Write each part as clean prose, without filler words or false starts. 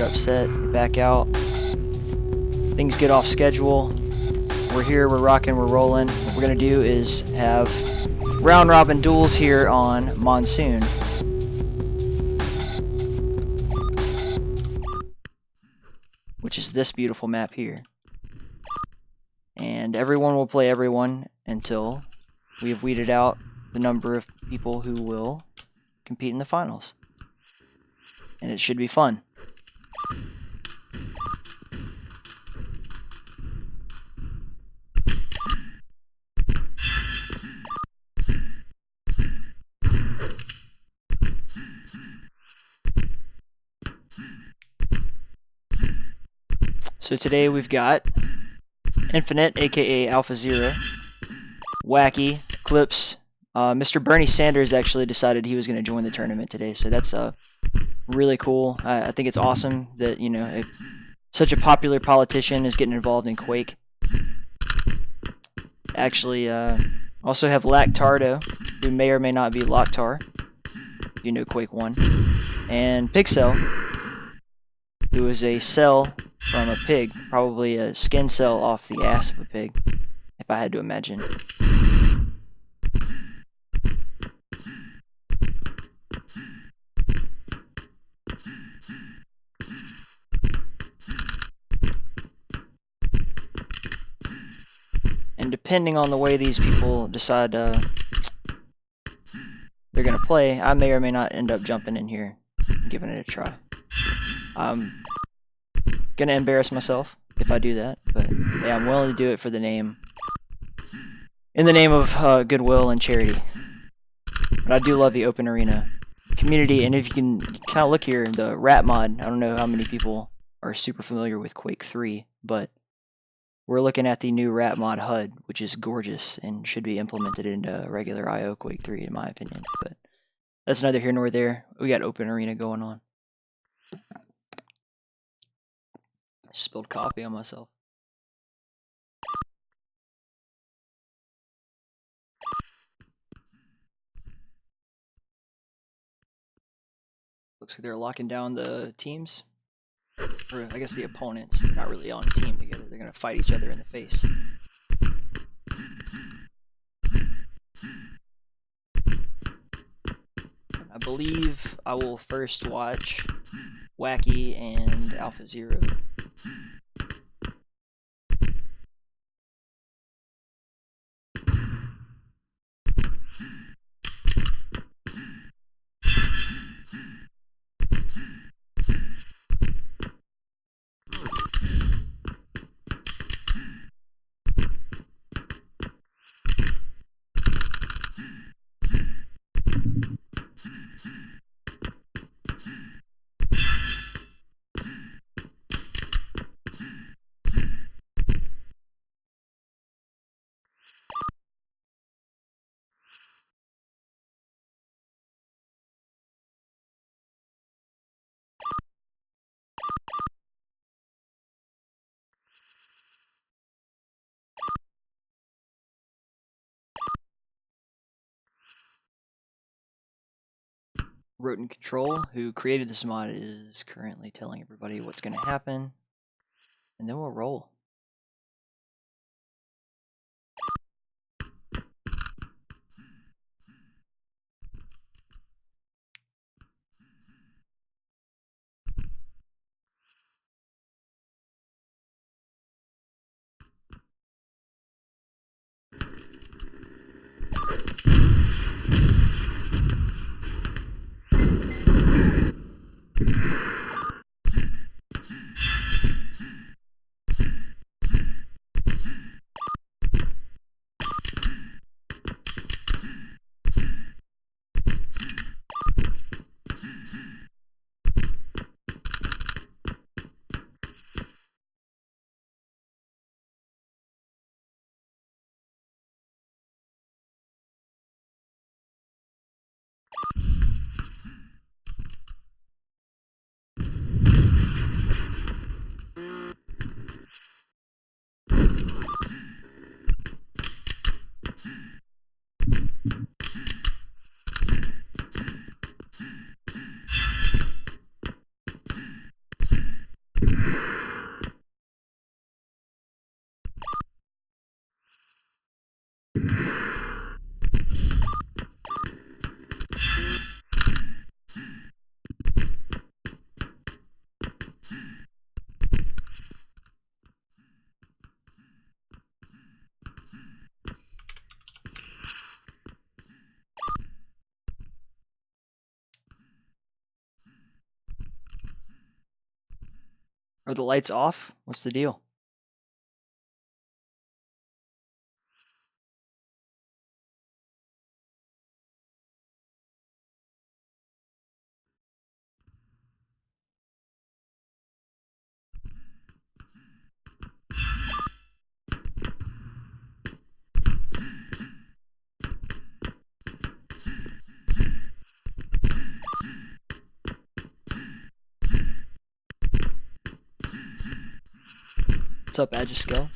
get upset, back out. Things get off schedule. We're here, we're rocking, we're rolling. What we're going to do is have round robin duels here on Monsoon. Which is this beautiful map here. And everyone will play everyone until we have weeded out the number of people who will compete in the finals. And it should be fun. So today we've got Infinite, aka Alpha Zero, Wacky, Eclipse. Mr. Bernie Sanders actually decided he was going to join the tournament today, so that's really cool. I think it's awesome that, you know, such a popular politician is getting involved in Quake. Actually, also have Lacktardo, who may or may not be Lacktar, you know Quake 1, and PigCell, who is a cell from a pig, probably a skin cell off the ass of a pig, if I had to imagine. And depending on the way these people decide they're going to play, I may or may not end up jumping in here and giving it a try. I'm going to embarrass myself if I do that, but yeah, I'm willing to do it for the name. In the name of goodwill and charity. But I do love the open arena community, and if you can kind of look here, the rat mod, I don't know how many people are super familiar with Quake 3, but we're looking at the new rat mod HUD, which is gorgeous and should be implemented into regular IO Quake 3 in my opinion, but that's neither here nor there. We got open arena going on. I spilled coffee on myself. Looks like they're locking down the teams. Or I guess the opponents. They're not really on a team together. They're going to fight each other in the face. I believe I will first watch Wacky and Alpha Zero. Rodent Control, who created this mod, is currently telling everybody what's going to happen, and then we'll roll. Are the lights off? What's the deal? What's up, Agiskill?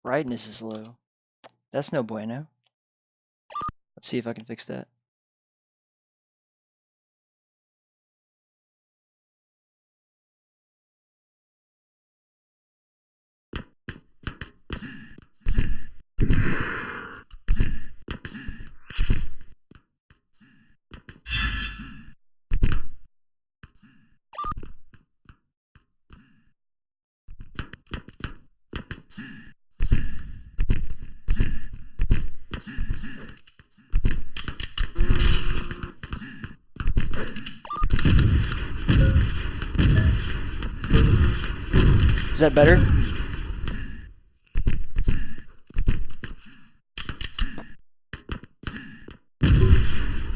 Brightness is low. That's no bueno. Let's see if I can fix that. Is that better?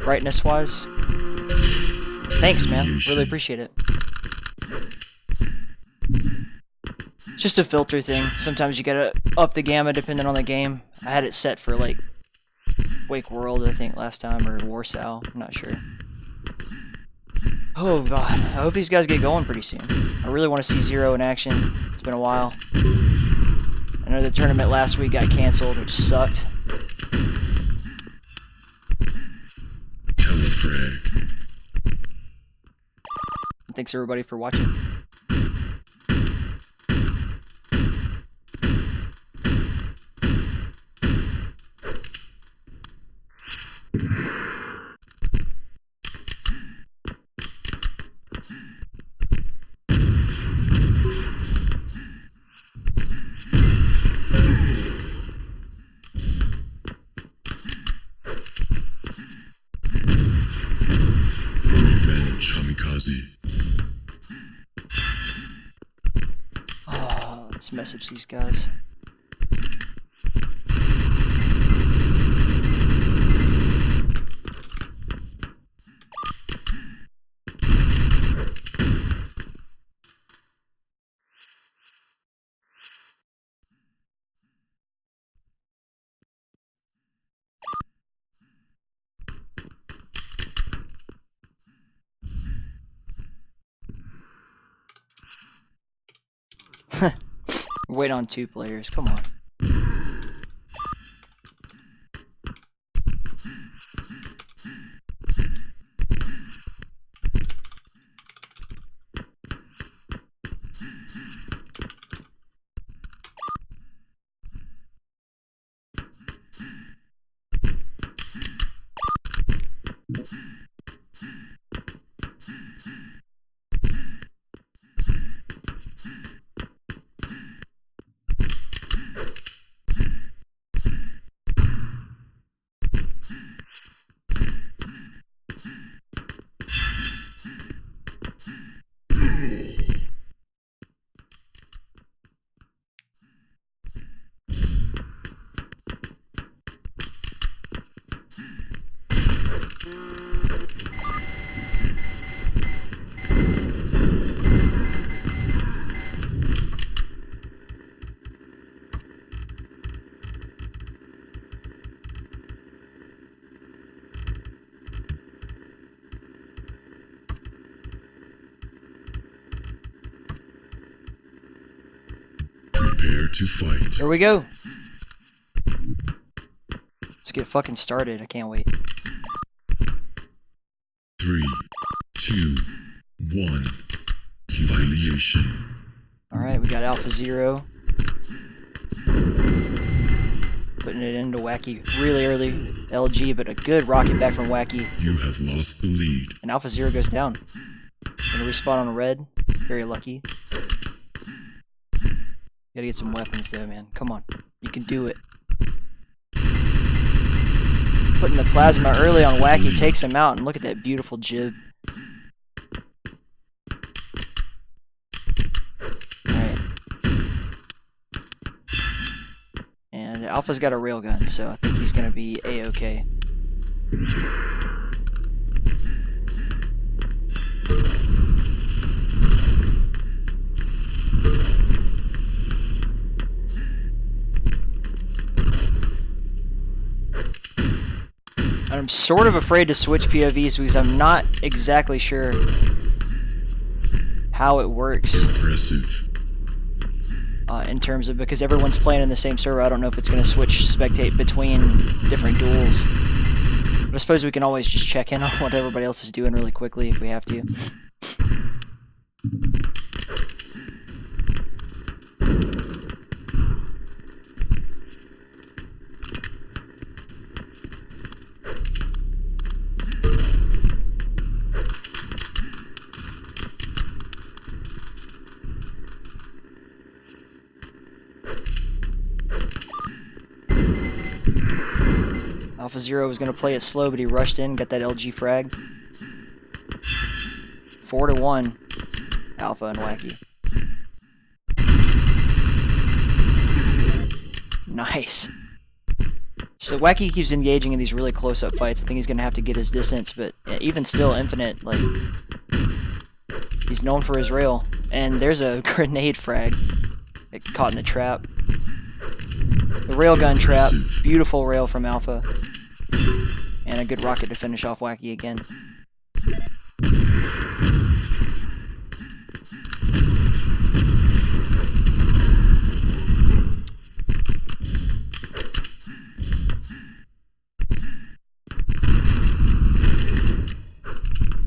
Brightness wise? Thanks, man. Really appreciate it. It's just a filter thing. Sometimes you gotta up the gamma depending on the game. I had it set for like Wake World, I think, last time, or Warsaw. I'm not sure. Oh god, I hope these guys get going pretty soon. I really want to see Zero in action. It's been a while. I know the tournament last week got canceled, which sucked. Telefrag. Thanks everybody for watching. Oh, let's message these guys. Wait on 2 players, come on. Prepare to fight. Here we go. Let's get fucking started. I can't wait. 3, 2, 1. Annihilation. Alright, we got Alpha Zero. Putting it into Wacky really early. LG, but a good rocket back from Wacky. You have lost the lead. And Alpha Zero goes down. Gonna respawn on red. Very lucky. Gotta get some weapons though, man. Come on. You can do it. Putting the plasma early on Wacky takes him out, and look at that beautiful jib. Alright. And Alpha's got a railgun, so I think he's gonna be A-okay. I'm sort of afraid to switch POVs because I'm not exactly sure how it works. Impressive. In terms of, because everyone's playing in the same server, I don't know if it's going to switch spectate between different duels. But I suppose we can always just check in on what everybody else is doing really quickly if we have to. Alpha Zero was going to play it slow, but he rushed in, got that LG frag. 4-1, Alpha and Wacky. Nice. So Wacky keeps engaging in these really close-up fights. I think he's going to have to get his distance, but even still, Infinite, like, he's known for his rail. And there's a grenade frag that caught in the trap. The railgun trap, beautiful rail from Alpha. And a good rocket to finish off Wacky again.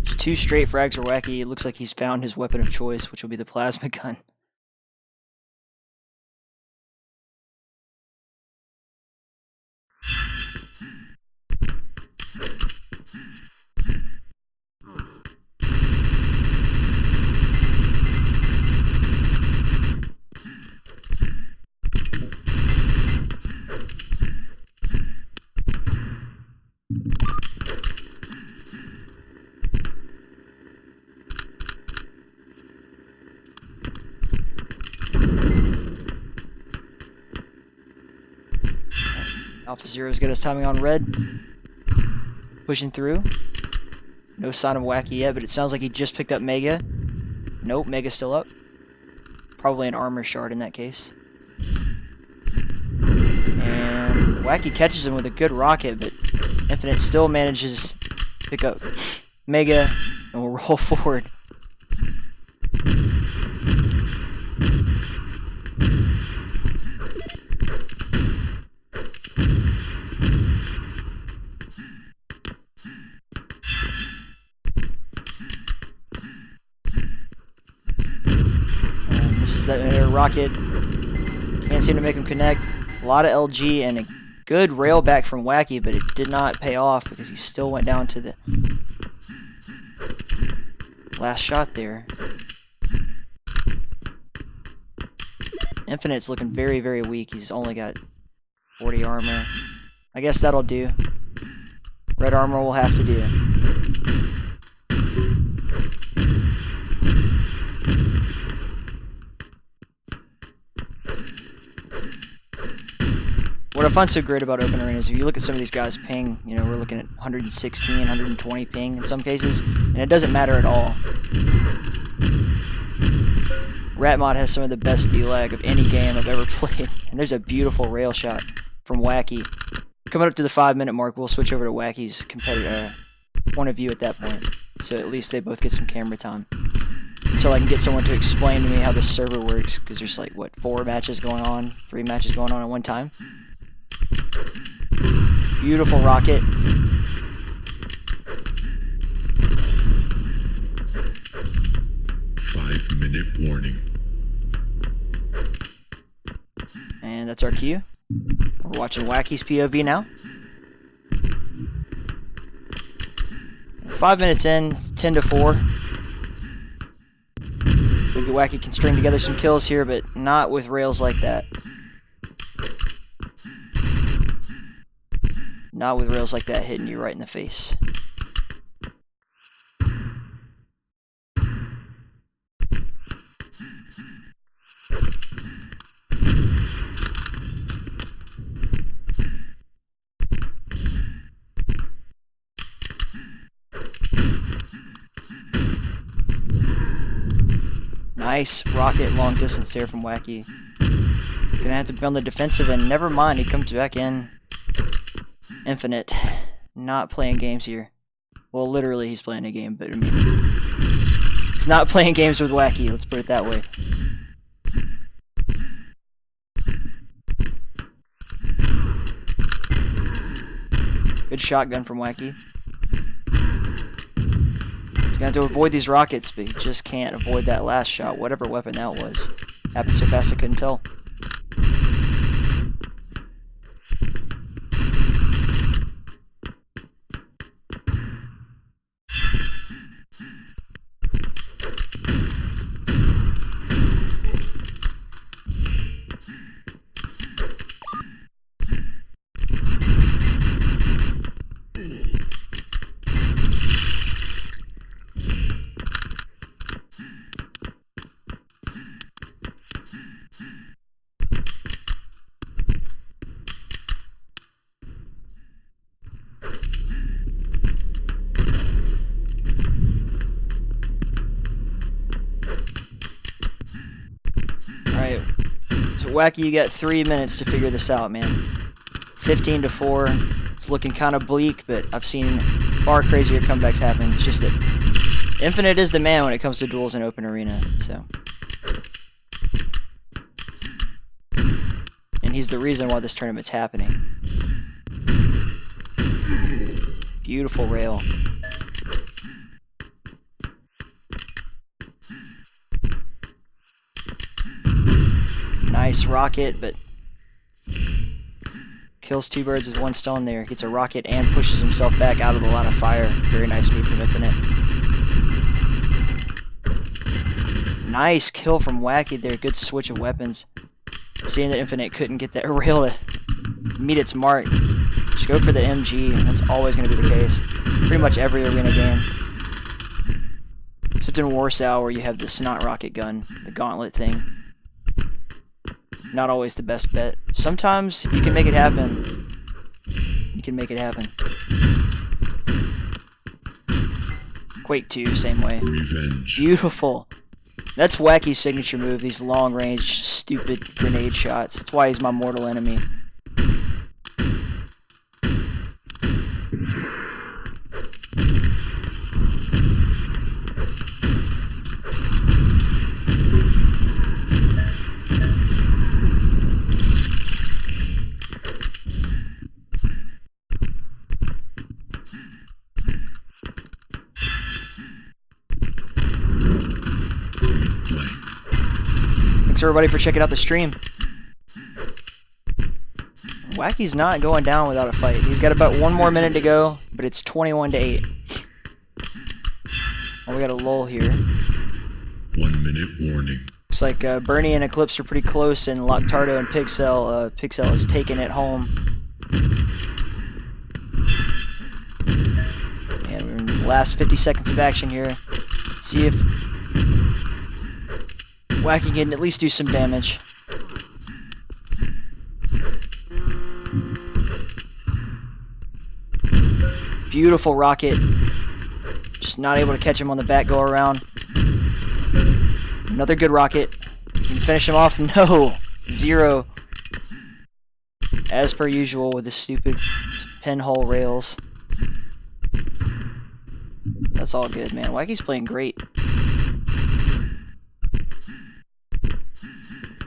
It's 2 straight frags for Wacky. It looks like he's found his weapon of choice, which will be the plasma gun. Alpha Zero's got his timing on red. Pushing through. No sign of Wacky yet, but it sounds like he just picked up Mega. Nope, Mega's still up. Probably an armor shard in that case. And Wacky catches him with a good rocket, but Infinite still manages to pick up Mega, and we'll roll forward. That rocket can't seem to make him connect. A lot of LG and a good rail back from Wacky, but it did not pay off because he still went down to the last shot there. Infinite's looking very, very weak. He's only got 40 armor. I guess that'll do. Red armor will have to do. What I find so great about open arenas, if you look at some of these guys' ping, you know, we're looking at 116, 120 ping in some cases, and it doesn't matter at all. Ratmod has some of the best D-lag of any game I've ever played, and there's a beautiful rail shot from Wacky. Coming up to the 5-minute mark, we'll switch over to Wacky's competitor point of view at that point, so at least they both get some camera time. Until I can get someone to explain to me how this server works, because there's like, what, 4 matches going on, 3 matches going on at one time? Beautiful rocket. Five-minute warning. And that's our cue. We're watching Wacky's POV now. 5 minutes in, 10 to 4. Maybe Wacky can string together some kills here, but not with rails like that. Not with rails like that hitting you right in the face. Nice rocket long distance there from Wacky. Gonna have to be on the defensive, and never mind, he comes back in. Infinite. Not playing games here. Well, literally he's playing a game, but I mean, he's not playing games with Wacky, let's put it that way. Good shotgun from Wacky. He's gonna have to avoid these rockets, but he just can't avoid that last shot, whatever weapon that was. Happened so fast I couldn't tell. Alright, so Wacky, you got 3 minutes to figure this out, man. 15 to 4. It's looking kind of bleak, but I've seen far crazier comebacks happen. It's just that Infinite is the man when it comes to duels in open arena, so. And he's the reason why this tournament's happening. Beautiful rail. Nice rocket, but kills 2 birds with 1 stone there. Gets a rocket and pushes himself back out of the line of fire. Very nice move from Infinite. Nice kill from Wacky there. Good switch of weapons. Seeing that Infinite couldn't get that rail to meet its mark. Just go for the MG, and that's always going to be the case. Pretty much every arena game. Except in Warsaw, where you have the snot rocket gun, the gauntlet thing. Not always the best bet. Sometimes, if you can make it happen, you can make it happen. Quake 2, same way. Revenge. Beautiful. That's Wacky's signature move, these long-range, stupid grenade shots. That's why he's my mortal enemy. Thanks everybody for checking out the stream. Wacky's not going down without a fight. He's got about 1 more minute to go, but it's 21 to 8. Oh, we got a lull here. 1 minute warning. Looks like Bernie and Eclipse are pretty close, and Lacktardo and PigCell, PigCell is taking it home. And we're in the last 50 seconds of action here. See if Wacky can at least do some damage. Beautiful rocket. Just not able to catch him on the back go around. Another good rocket. Can you finish him off? No. 0. As per usual with the stupid pinhole rails. That's all good, man. Wacky's playing great.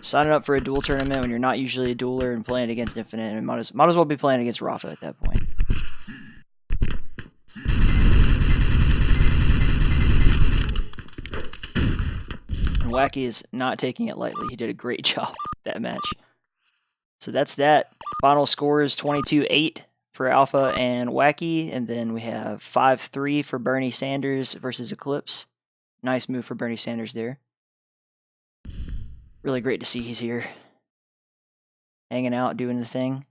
Signing up for a duel tournament when you're not usually a dueler and playing against Infinite, and might as well be playing against Rafa at that point. And Wacky is not taking it lightly. He did a great job that match. So that's that. Final score is 22-8 for Alpha and Wacky, and then we have 5-3 for Bernie Sanders versus Eclipse. Nice move for Bernie Sanders there. Really great to see he's here. Hanging out, doing the thing.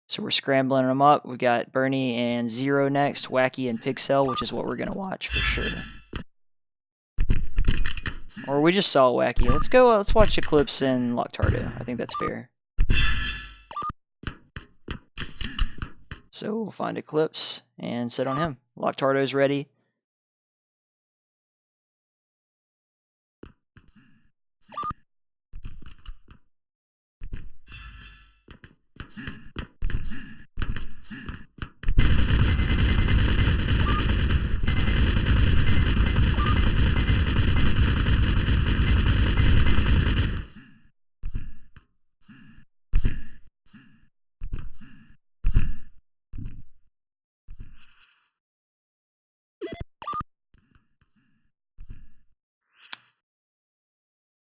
So we're scrambling them up. We got Bernie and Zero next, Wacky and PigCell, which is what we're going to watch for sure. Or we just saw Wacky. Let's watch Eclipse and Lacktardo. I think that's fair. So we'll find Eclipse and sit on him. Lacktardo's ready.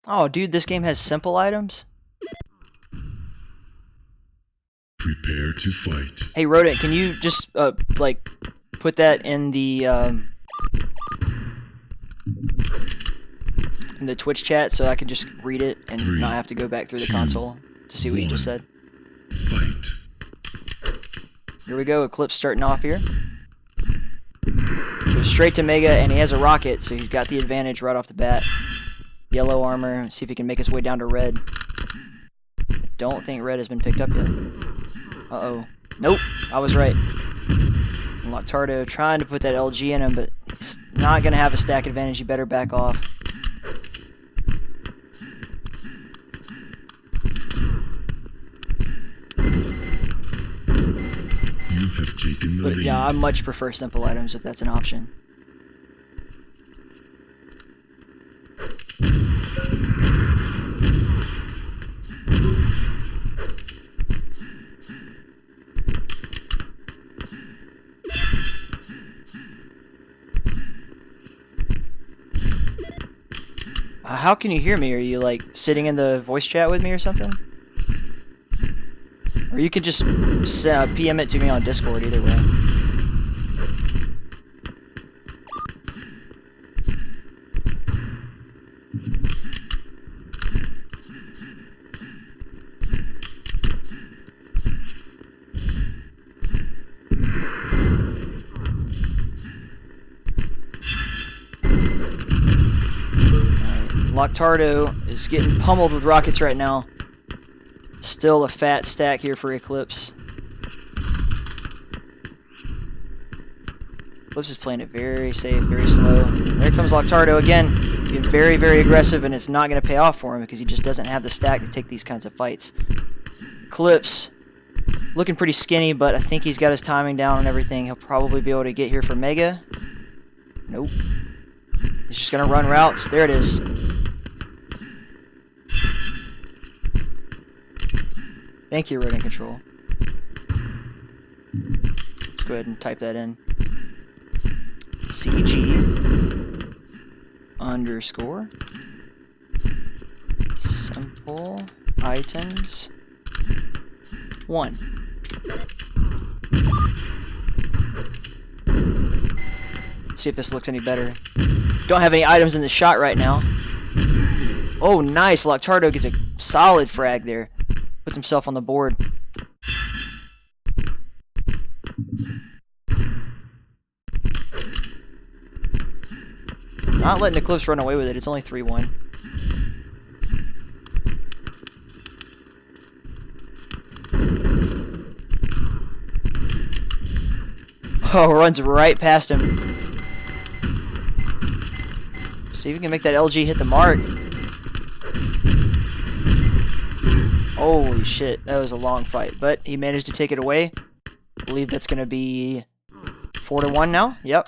Oh, dude, this game has simple items? Prepare to fight. Hey, Rodent, can you just, like, put that in the Twitch chat so I can just read it and 3, not have to go back through the 2, console to see what you just 1. said? Fight. Here we go, Eclipse starting off here. Goes straight to Mega, and he has a rocket, so he's got the advantage right off the bat. Yellow armor, see if he can make his way down to red. I don't think red has been picked up yet. Uh-oh. Nope, I was right. And Lacktardo trying to put that LG in him, but he's not going to have a stack advantage. You better back off. You have taken the But lead. yeah, I much prefer simple items if that's an option. How can you hear me? Are you like sitting in the voice chat with me or something? Or you could just PM it to me on Discord, either way. Lacktardo is getting pummeled with rockets right now. Still a fat stack here for Eclipse. Eclipse is playing it very safe, very slow. There comes Lacktardo again, being very, very aggressive, and it's not going to pay off for him because he just doesn't have the stack to take these kinds of fights. Eclipse looking pretty skinny, but I think he's got his timing down and everything. He'll probably be able to get here for Mega. Nope. He's just going to run routes. There it is. Thank you, Rodent Control. Let's go ahead and type that in. CG underscore simple items 1. Let's see if this looks any better. Don't have any items in the shot right now. Oh, nice. Lacktardo gets a solid frag there. Puts himself on the board. Not letting Eclipse run away with it. It's only 3-1. Oh, runs right past him. See if we can make that LG hit the mark. Holy shit, that was a long fight, but he managed to take it away. I believe that's going to be 4-1 now. Yep.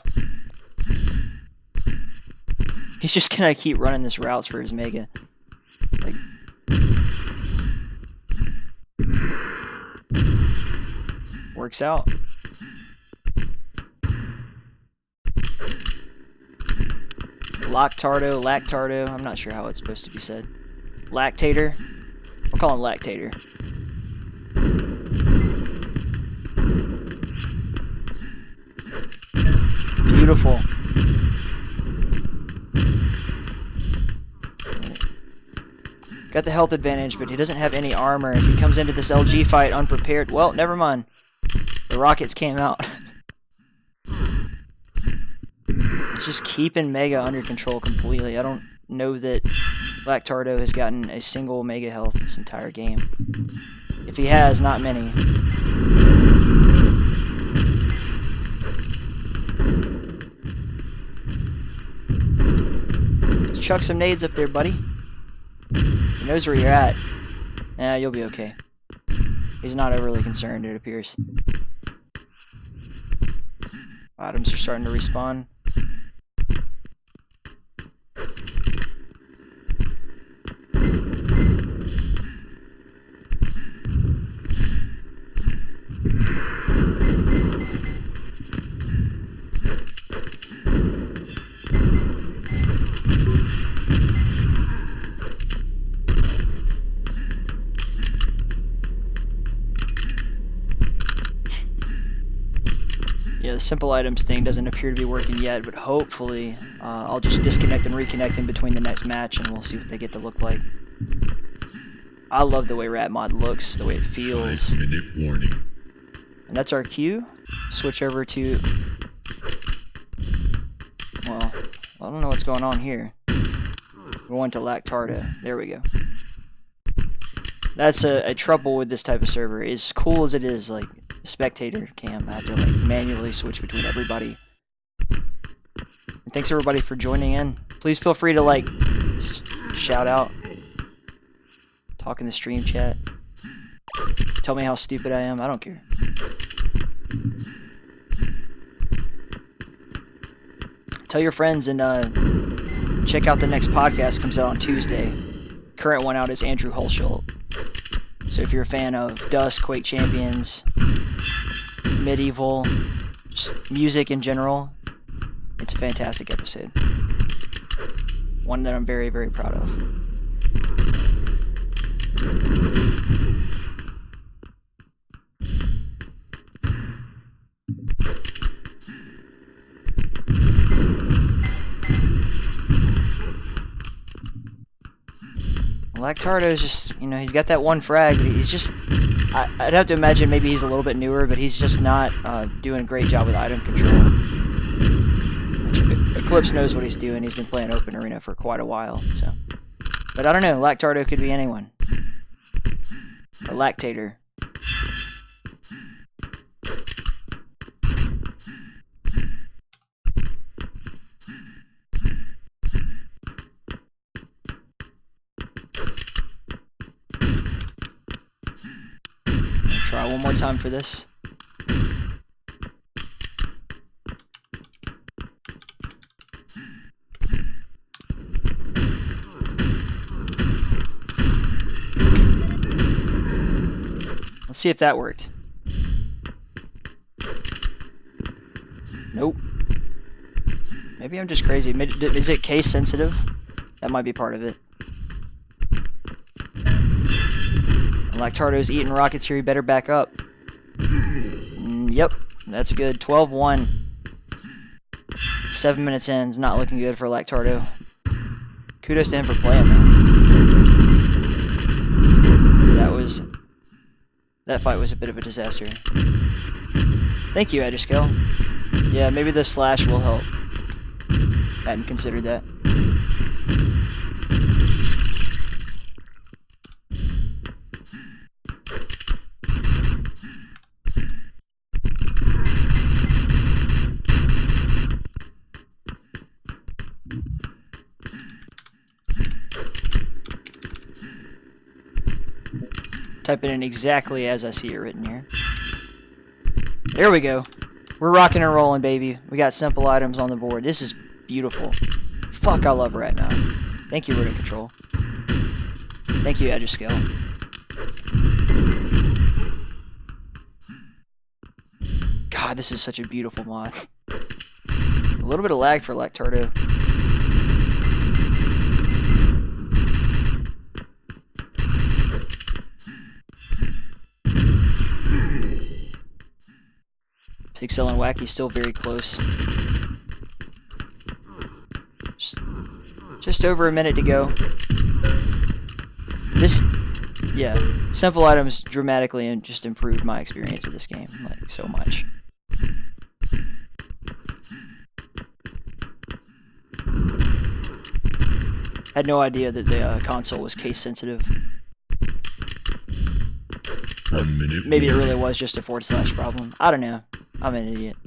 He's just going to keep running this routes for his Mega. Like, works out. Lacktardo, I'm not sure how it's supposed to be said. Lacktator. We'll call him Lacktator. Beautiful. Got the health advantage, but he doesn't have any armor. If he comes into this LG fight unprepared, well, never mind. The rockets came out. It's just keeping Mega under control completely. I don't know that Lacktardo has gotten a single Mega health this entire game. If he has, not many. Let's chuck some nades up there, buddy. He knows where you're at. Nah, you'll be okay. He's not overly concerned, it appears. Items are starting to respawn. Yeah, the simple items thing doesn't appear to be working yet, but hopefully I'll just disconnect and reconnect in between the next match and we'll see what they get to look like. I love the way Rat Mod looks, the way it feels. 5-minute warning. And that's our cue. Switch over to... Well, I don't know what's going on here. We're going to Lacktardo. There we go. That's a trouble with this type of server. As cool as it is, like, spectator cam, I have to like manually switch between everybody. And thanks everybody for joining in. Please feel free to like shout out, talk in the stream chat, tell me how stupid I am. I don't care. Tell your friends and check out the next podcast. Comes out on Tuesday. Current one out is Andrew Hulshult. So if you're a fan of Dust, Quake Champions, Medieval, just music in general, it's a fantastic episode. One that I'm very, very proud of. Lacktardo is just, you know, he's got that one frag, but he's just, I'd have to imagine maybe he's a little bit newer, but he's just not doing a great job with item control. Eclipse knows what he's doing. He's been playing Open Arena for quite a while, so. But I don't know, Lacktardo could be anyone. Or Lacktator. Try one more time for this. Let's see if that worked. Nope. Maybe I'm just crazy. Is it case sensitive? That might be part of it. Lacktardo's eating rockets here, he better back up. Yep, that's good. 12-1. 7 minutes in, it's not looking good for Lacktardo. Kudos to him for playing though. That fight was a bit of a disaster. Thank you, Edgerscale. Yeah, maybe the slash will help. I hadn't considered that. Type it in exactly as I see it written here. There we go. We're rocking and rolling, baby. We got simple items on the board. This is beautiful. Fuck, I love Rat now. Thank you, Rodent Control. Thank you, Edge of Skill. God, this is such a beautiful mod. A little bit of lag for Lacktardo. PigCell and Wacky still very close. Just over a minute to go. This, yeah, simple items dramatically and just improved my experience of this game, like, so much. Had no idea that the console was case sensitive. 1 minute. Maybe it really was just a / problem. I don't know. I'm an idiot.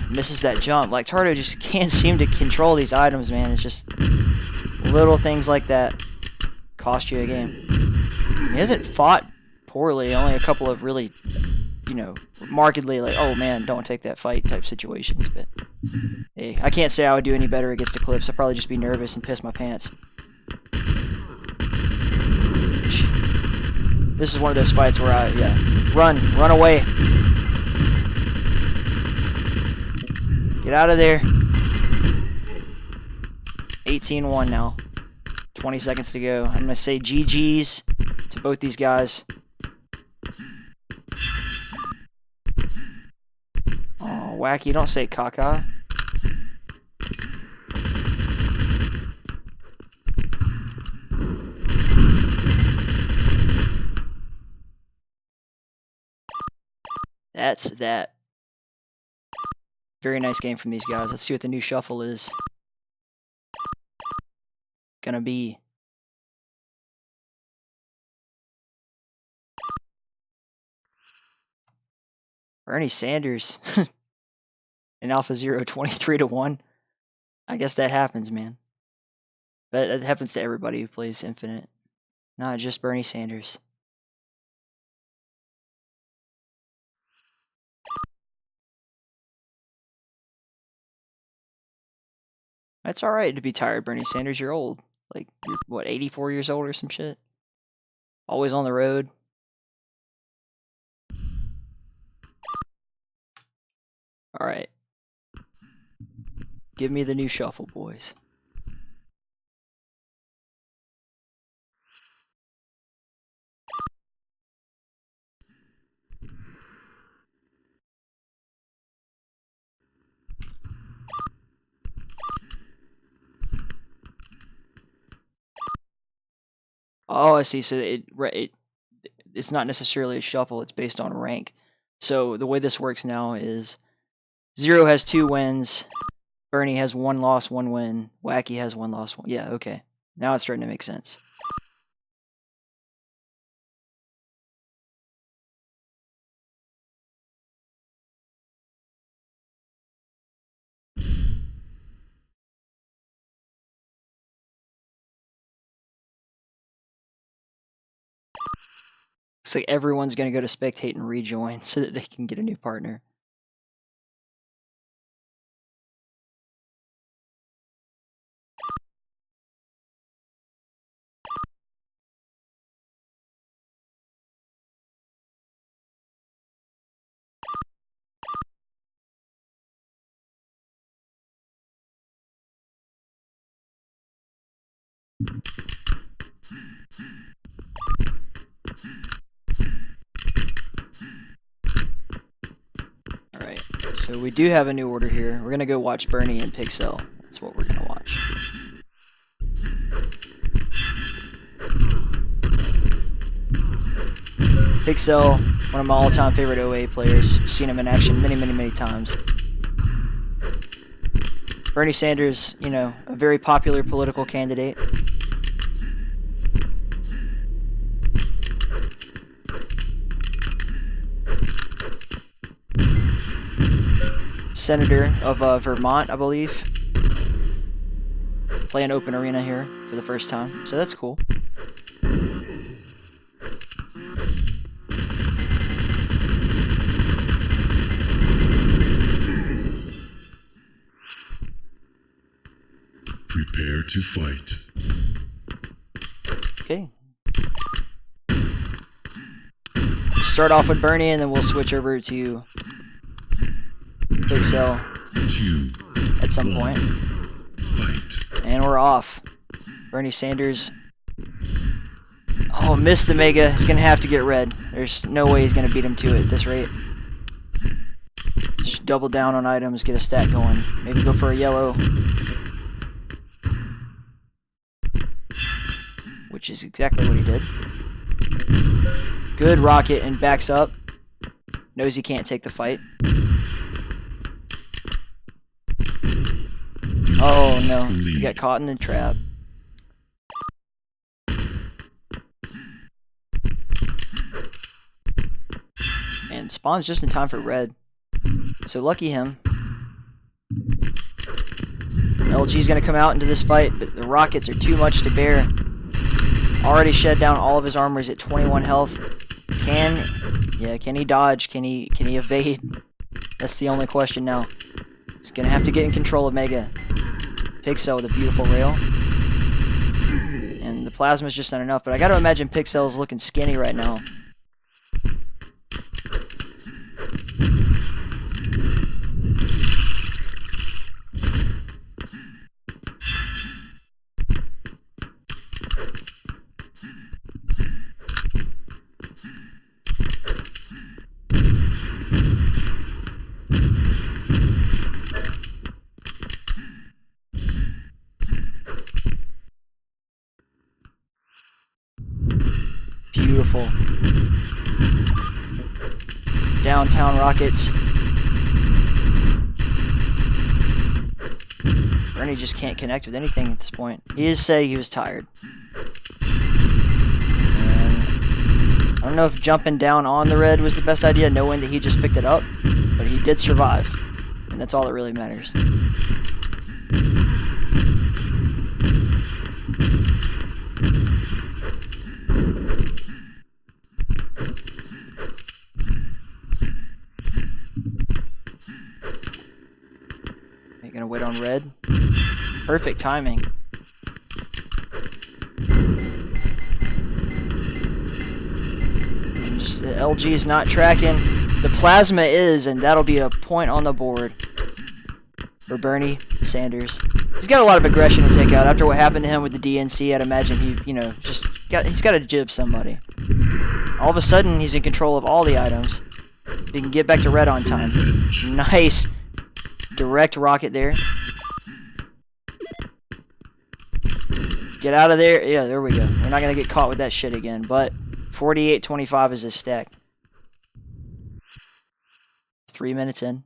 Misses that jump. Like, Lacktardo just can't seem to control these items, man. It's just little things like that cost you a game. He hasn't fought poorly. Only a couple of really, you know, markedly like, oh man, don't take that fight type situations. But hey, I can't say I would do any better against Eclipse. I'd probably just be nervous and piss my pants. This is one of those fights where I, run away. Get out of there. 18-1 now. 20 seconds to go. I'm going to say GG's to both these guys. Oh, Wacky, don't say caca. That's that. Very nice game from these guys. Let's see what the new shuffle is gonna be. Bernie Sanders and Alpha Zero 23-1. I guess that happens, man. But that happens to everybody who plays Infinite, not just Bernie Sanders. It's alright to be tired, Bernie Sanders. You're old. Like, you're, what, 84 years old or some shit? Always on the road. Alright. Give me the new shuffle, boys. Oh, I see. So it's not necessarily a shuffle. It's based on rank. So the way this works now is Zero has 2 wins. Bernie has 1 loss, 1 win. Wacky has 1 loss, 1. Yeah, okay. Now it's starting to make sense. Looks like everyone's going to go to spectate and rejoin so that they can get a new partner. Alright, so we do have a new order here. We're going to go watch Bernie and PigCell. That's what we're going to watch. PigCell, one of my all-time favorite OA players. Seen him in action many, many, many times. Bernie Sanders, you know, a very popular political candidate. Senator of Vermont, I believe. Playing open arena here for the first time, so that's cool. Prepare to fight. Okay. Start off with Bernie, and then we'll switch over to PigCell 2, at some point. Fight. And we're off. Bernie Sanders. Oh, missed the Mega. He's going to have to get red. There's no way he's going to beat him to it at this rate. Just double down on items, get a stat going. Maybe go for a yellow. Which is exactly what he did. Good rocket and backs up. Knows he can't take the fight. Oh no, he got caught in the trap. And spawns just in time for red. So lucky him. LG's gonna come out into this fight, but the rockets are too much to bear. Already shed down all of his armor. He's at 21 health. Can he dodge? Can he evade? That's the only question now. He's gonna have to get in control of Mega. PigCell with a beautiful rail. And the plasma's just not enough, but I gotta imagine PigCell's looking skinny right now. Beautiful. Downtown rockets. Bernie just can't connect with anything at this point. He just said he was tired. And I don't know if jumping down on the red was the best idea, knowing that he just picked it up, but he did survive. And that's all that really matters. Gonna wait on red. Perfect timing. And just the LG is not tracking. The plasma is, and that'll be a point on the board for Bernie Sanders. He's got a lot of aggression to take out after what happened to him with the DNC. I'd imagine he's got to jib somebody. All of a sudden, he's in control of all the items. He can get back to red on time. Nice. Direct rocket there. Get out of there. Yeah, there we go. We're not going to get caught with that shit again. But 48-25 is his stack. 3 minutes in.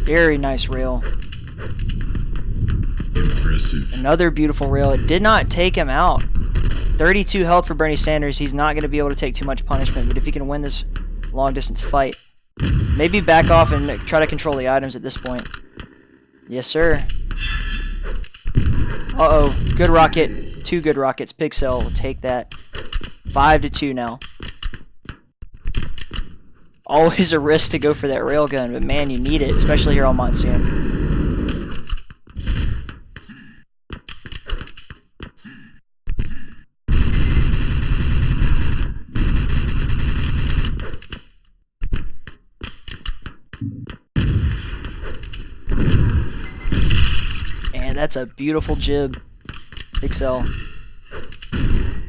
Very nice rail. Impressive. Another beautiful rail. It did not take him out. 32 health for Bernie Sanders. He's not going to be able to take too much punishment, but if he can win this long distance fight, maybe back off and try to control the items at this point. Yes, sir. Uh-oh. Good rocket. 2 good rockets. PigCell will take that. 5-2 now. Always a risk to go for that railgun, but man, you need it, especially here on Monsoon. And that's a beautiful jib. PigCell.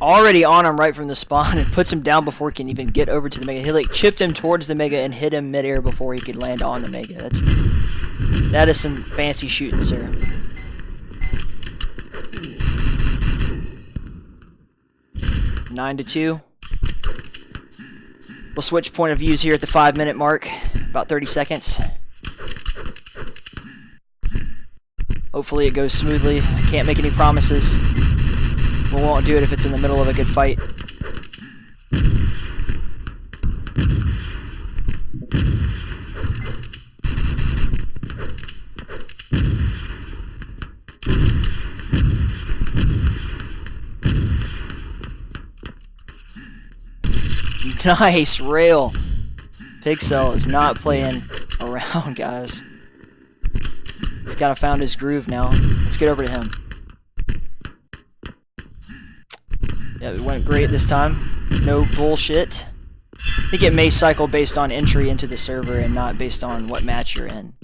Already on him right from the spawn and puts him down before he can even get over to the Mega. He like chipped him towards the Mega and hit him midair before he could land on the Mega. That is some fancy shooting, sir. Nine to 2. We'll switch point of views here at the 5-minute mark. About 30 seconds. Hopefully it goes smoothly. I can't make any promises. We won't do it if it's in the middle of a good fight. Nice rail. PigCell is not playing around, guys. He's kind of found his groove now. Let's get over to him. Yeah, it went great this time. No bullshit. I think it may cycle based on entry into the server and not based on what match you're in.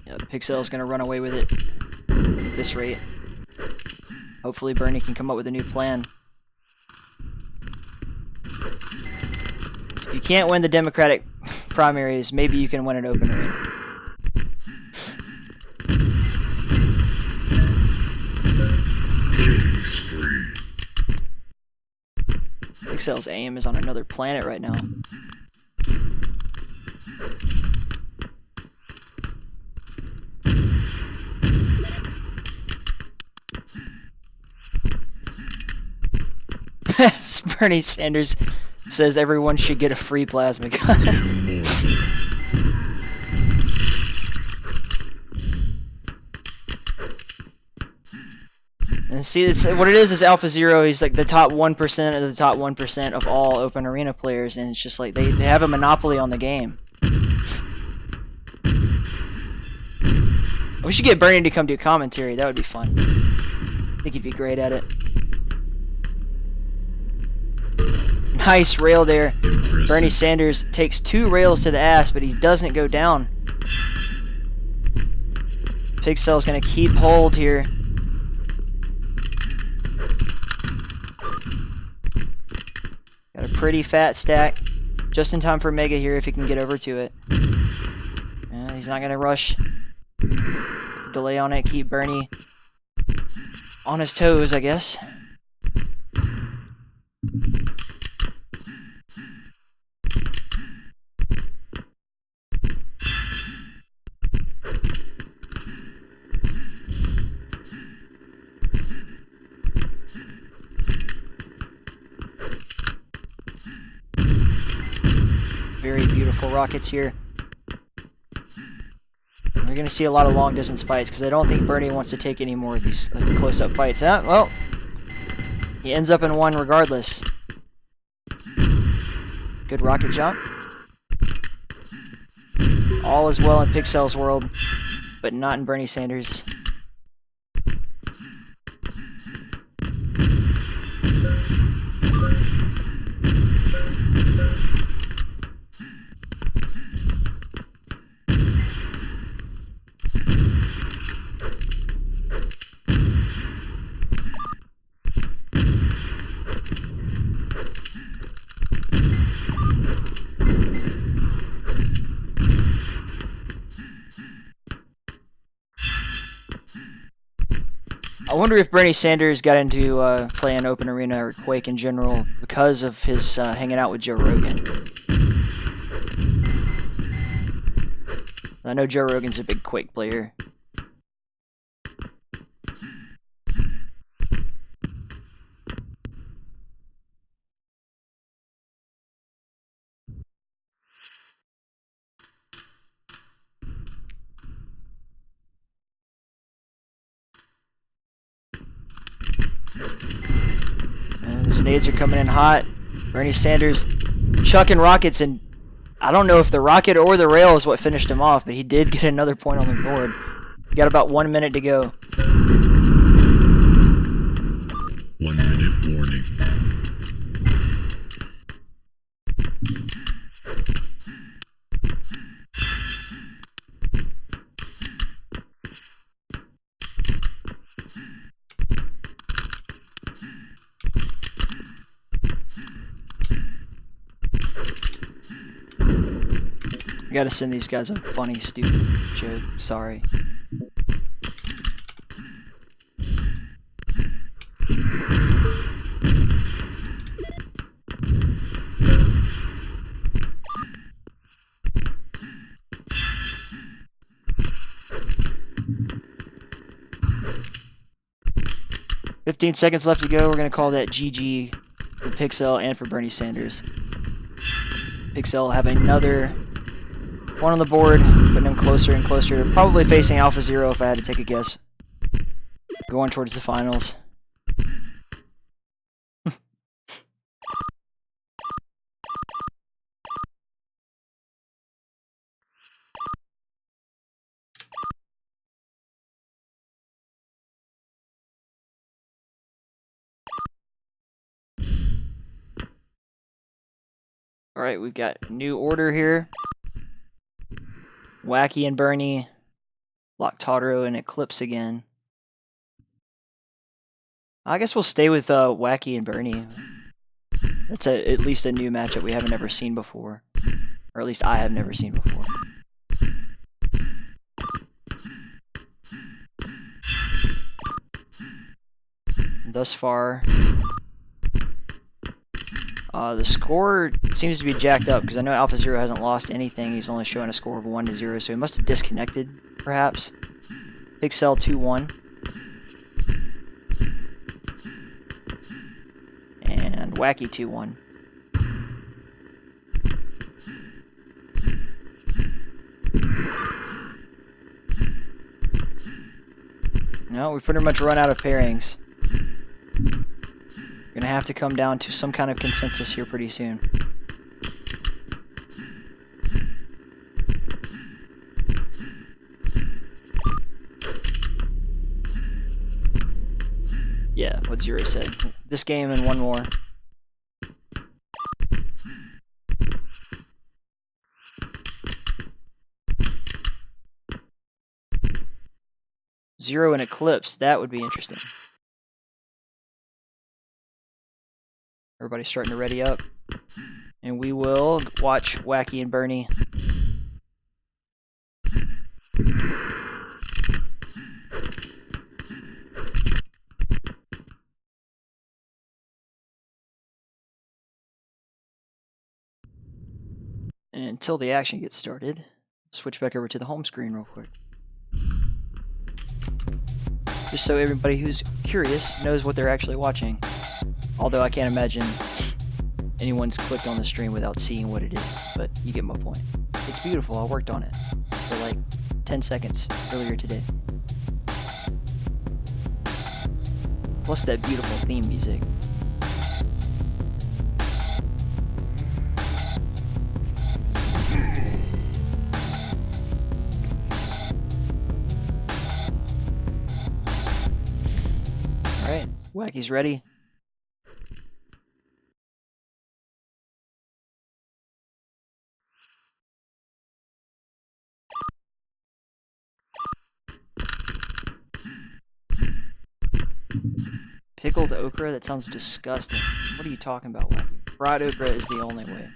Yeah, PigCell's gonna run away with it at this rate. Hopefully Bernie can come up with a new plan. If you can't win the Democratic primaries, maybe you can win an open arena. PigCell's aim is on another planet right now. Bernie Sanders says everyone should get a free plasma gun. And see, it's, what it is Alpha Zero. He's like the top 1% of the top 1% of all open arena players, and it's just like they have a monopoly on the game. We should get Bernie to come do commentary. That would be fun. I think he'd be great at it. Nice rail there. Impressive. Bernie Sanders takes 2 rails to the ass, but he doesn't go down. PigCell's gonna keep hold here. Got a pretty fat stack. Just in time for Mega here if he can get over to it. He's not gonna rush. Delay on it, keep Bernie on his toes, I guess. Very beautiful rockets here. We're going to see a lot of long distance fights because I don't think Bernie wants to take any more of these close up fights. Well, he ends up in one regardless. Good rocket jump. All is well in PigCell's world, but not in Bernie Sanders. I wonder if Bernie Sanders got into playing Open Arena or Quake in general because of his hanging out with Joe Rogan. I know Joe Rogan's a big Quake player. And those nades are coming in hot. Bernie Sanders chucking rockets, and I don't know if the rocket or the rail is what finished him off, but he did get another point on the board. He got about 1 minute to go. 1 minute warning. I gotta send these guys a funny, stupid joke. Sorry. 15 seconds left to go. We're going to call that GG for PigCell and for Bernie Sanders. PigCell will have another one on the board, putting him closer and closer to probably facing Alpha Zero if I had to take a guess. Going towards the finals. Alright, we've got new order here. Wacky and Bernie. Lacktardo and Eclipse again. I guess we'll stay with Wacky and Bernie. That's at least a new matchup we haven't ever seen before. Or at least I have never seen before. Thus far, the score seems to be jacked up because I know Alpha Zero hasn't lost anything. He's only showing a score of 1-0, so he must have disconnected, perhaps. PigCell 2-1. And Wacky 2-1. No, we've pretty much run out of pairings. We're gonna have to come down to some kind of consensus here pretty soon. Yeah, what Zero said. This game and one more. Zero and Eclipse, that would be interesting. Everybody's starting to ready up. And we will watch Wacky and Bernie. And until the action gets started, switch back over to the home screen real quick. Just so everybody who's curious knows what they're actually watching. Although I can't imagine anyone's clicked on the stream without seeing what it is, but you get my point. It's beautiful, I worked on it for like 10 seconds earlier today. Plus that beautiful theme music. Alright, Wacky's ready. Pickled okra? That sounds disgusting. What are you talking about, Wacky? Fried okra is the only way.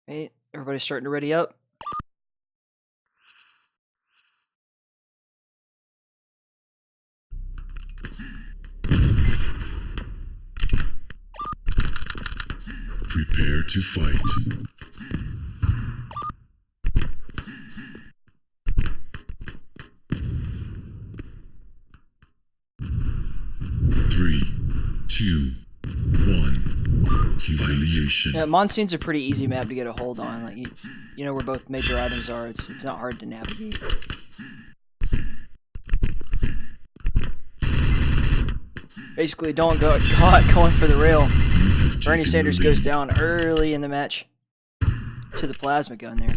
Hey, everybody's starting to ready up. Prepare to fight. Three, two, one. Humiliation. Yeah, Monsoon's a pretty easy map to get a hold on. Like you know where both major items are. It's not hard to navigate. Basically, don't get caught going for the rail. Bernie Sanders goes down early in the match to the plasma gun there.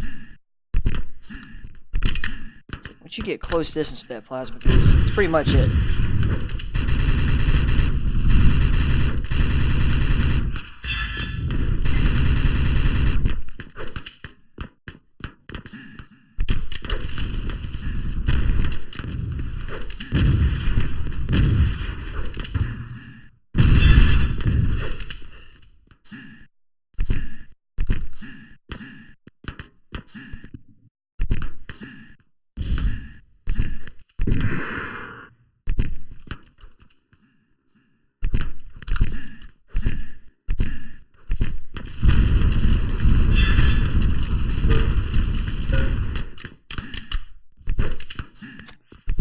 Once you get close distance with that plasma, it's pretty much it.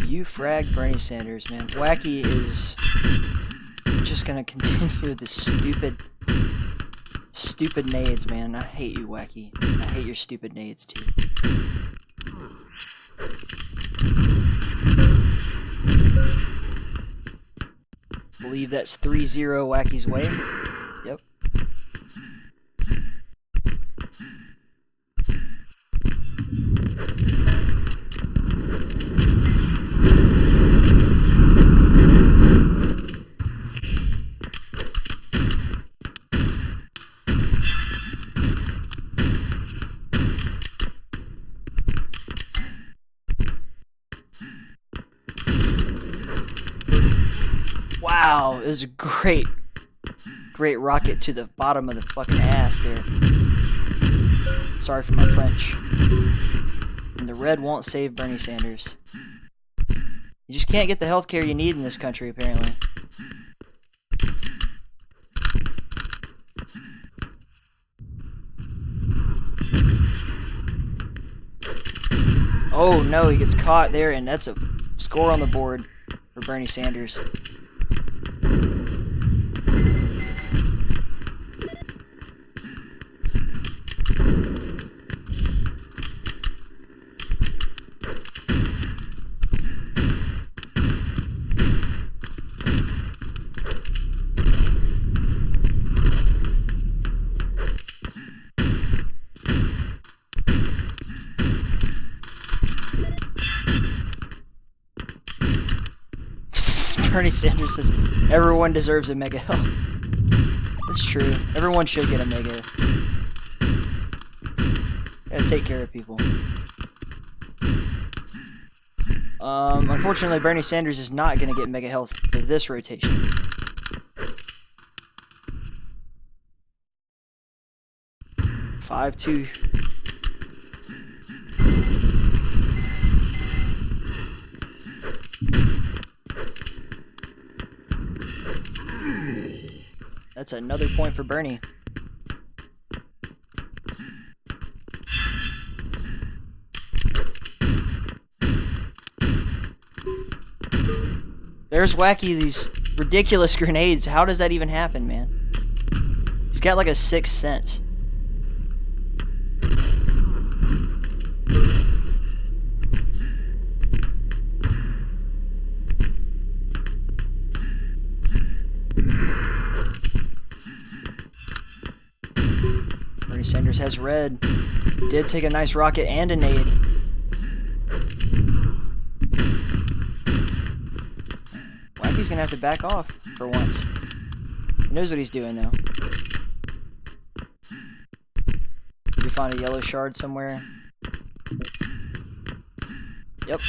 You frag Bernie Sanders, man. Wacky is just gonna continue with this stupid nades, man. I hate you, Wacky. I hate your stupid nades, too. Believe that's 3-0 Wacky's way. Yep. Wow, it was a great rocket to the bottom of the fucking ass there. Sorry for my French. And the red won't save Bernie Sanders. You just can't get the healthcare you need in this country, apparently. Oh no, he gets caught there, and that's a score on the board for Bernie Sanders. Bernie Sanders says everyone deserves a mega health. It's true. Everyone should get a mega. Gotta take care of people. Unfortunately, Bernie Sanders is not gonna get mega health for this rotation. Five, 2. That's another point for Bernie. There's Wacky, these ridiculous grenades. How does that even happen, man? He's got like a 6th sense. Bernie Sanders has red. Did take a nice rocket and a nade. Wacky's gonna have to back off for once. He knows what he's doing now. Did we find a yellow shard somewhere? Yep.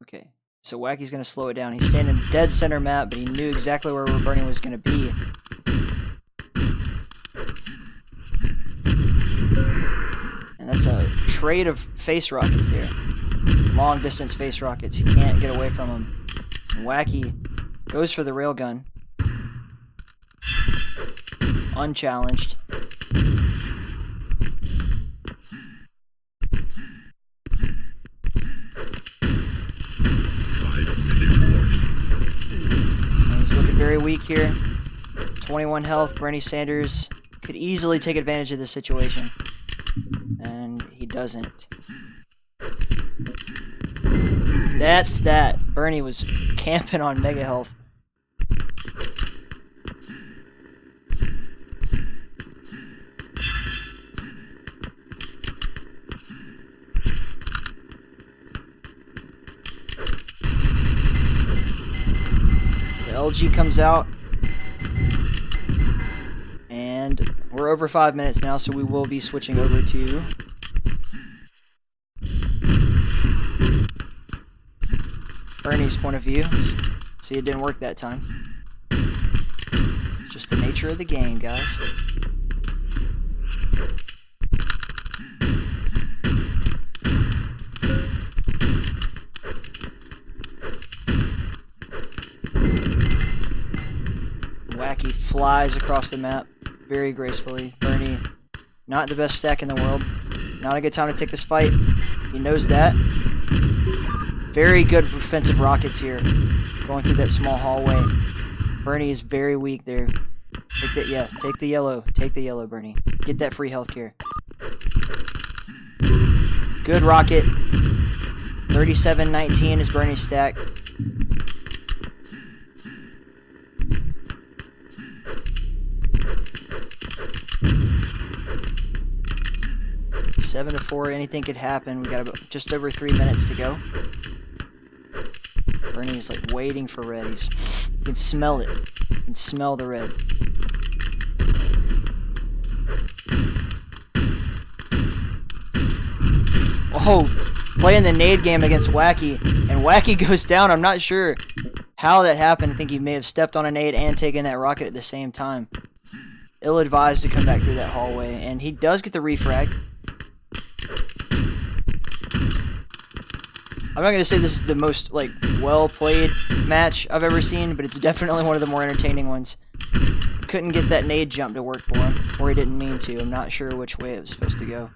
Okay. So Wacky's gonna slow it down. He's standing in the dead center map, but he knew exactly where Bernie was gonna be. And that's a trade of face rockets there. Long distance face rockets. You can't get away from them. And Wacky goes for the railgun. Unchallenged. And he's looking very weak here. 21 health. Bernie Sanders could easily take advantage of this situation. And he doesn't. That's that. Bernie was camping on mega health. LG comes out. And we're over 5 minutes now, so we will be switching over to Bernie's point of view. See, it didn't work that time. It's just the nature of the game, guys. Wacky flies across the map very gracefully. Bernie, not the best stack in the world. Not a good time to take this fight. He knows that. Very good defensive rockets here. Going through that small hallway. Bernie is very weak there. Take that, yeah, take the yellow. Take the yellow, Bernie. Get that free healthcare. Good rocket. 37-19 is Bernie's stack. Seven to 4, anything could happen. We got about just over 3 minutes to go. Bernie's like waiting for red. You can smell it. You can smell the red. Oh, playing the nade game against Wacky, and Wacky goes down. I'm not sure how that happened. I think he may have stepped on a nade and taken that rocket at the same time. Ill-advised to come back through that hallway, and he does get the refrag. I'm not going to say this is the most, like, well-played match I've ever seen, but it's definitely one of the more entertaining ones. Couldn't get that nade jump to work for him, or he didn't mean to. I'm not sure which way it was supposed to go.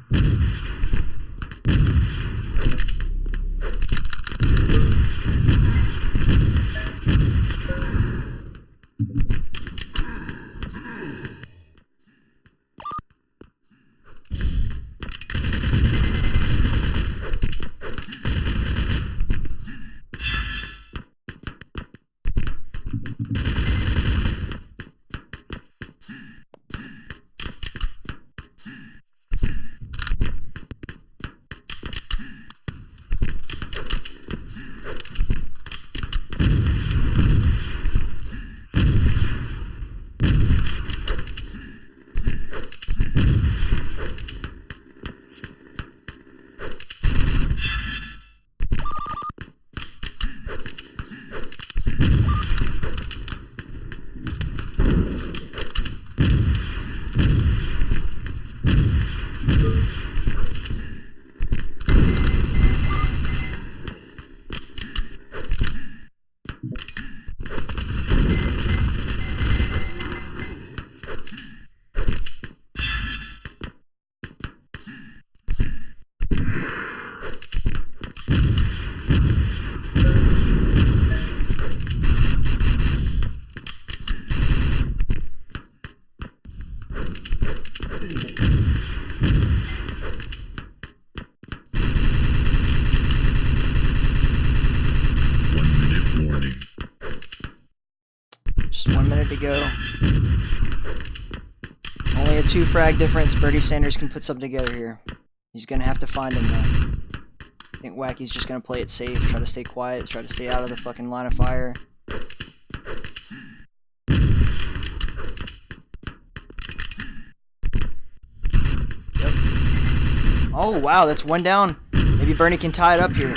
To go. Only a 2 frag difference. Bernie Sanders can put something together here. He's gonna have to find him though. I think Wacky's just gonna play it safe, try to stay quiet, try to stay out of the fucking line of fire. Yep. Oh wow, that's one down. Maybe Bernie can tie it up here.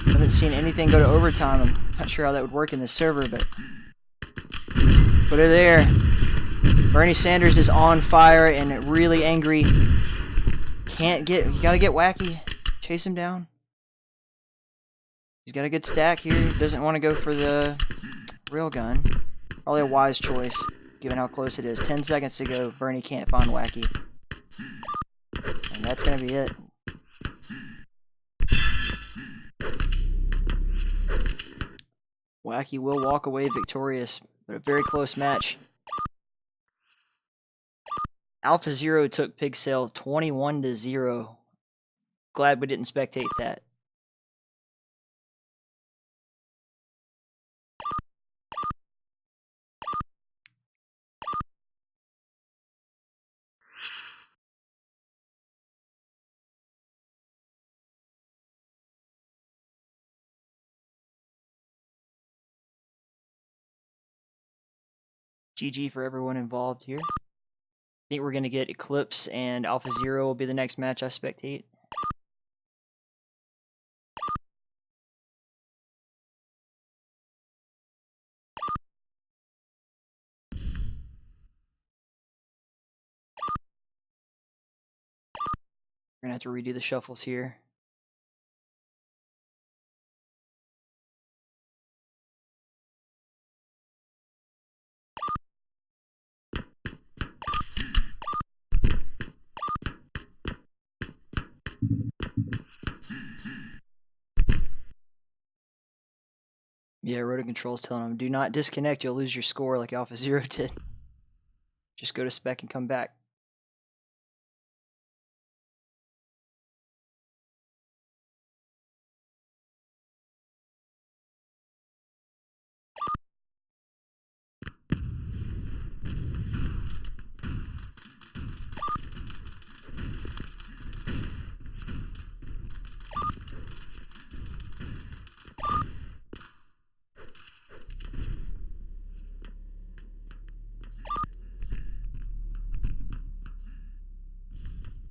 Haven't seen anything go to overtime. I'm not sure how that would work in this server, but put her there. Bernie Sanders is on fire and really angry. Can't get... You gotta get Wacky. Chase him down. He's got a good stack here. He doesn't want to go for the railgun. Probably a wise choice, given how close it is. 10 seconds to go. Bernie can't find Wacky. And that's gonna be it. Wacky will walk away victorious. But a very close match. Alpha Zero took PigCell 21-0. Glad we didn't spectate that. GG for everyone involved here. I think we're going to get Eclipse and Alpha Zero will be the next match I spectate. We're going to have to redo the shuffles here. Yeah, Roto Control's telling him, do not disconnect, you'll lose your score like Alpha Zero did. Just go to spec and come back.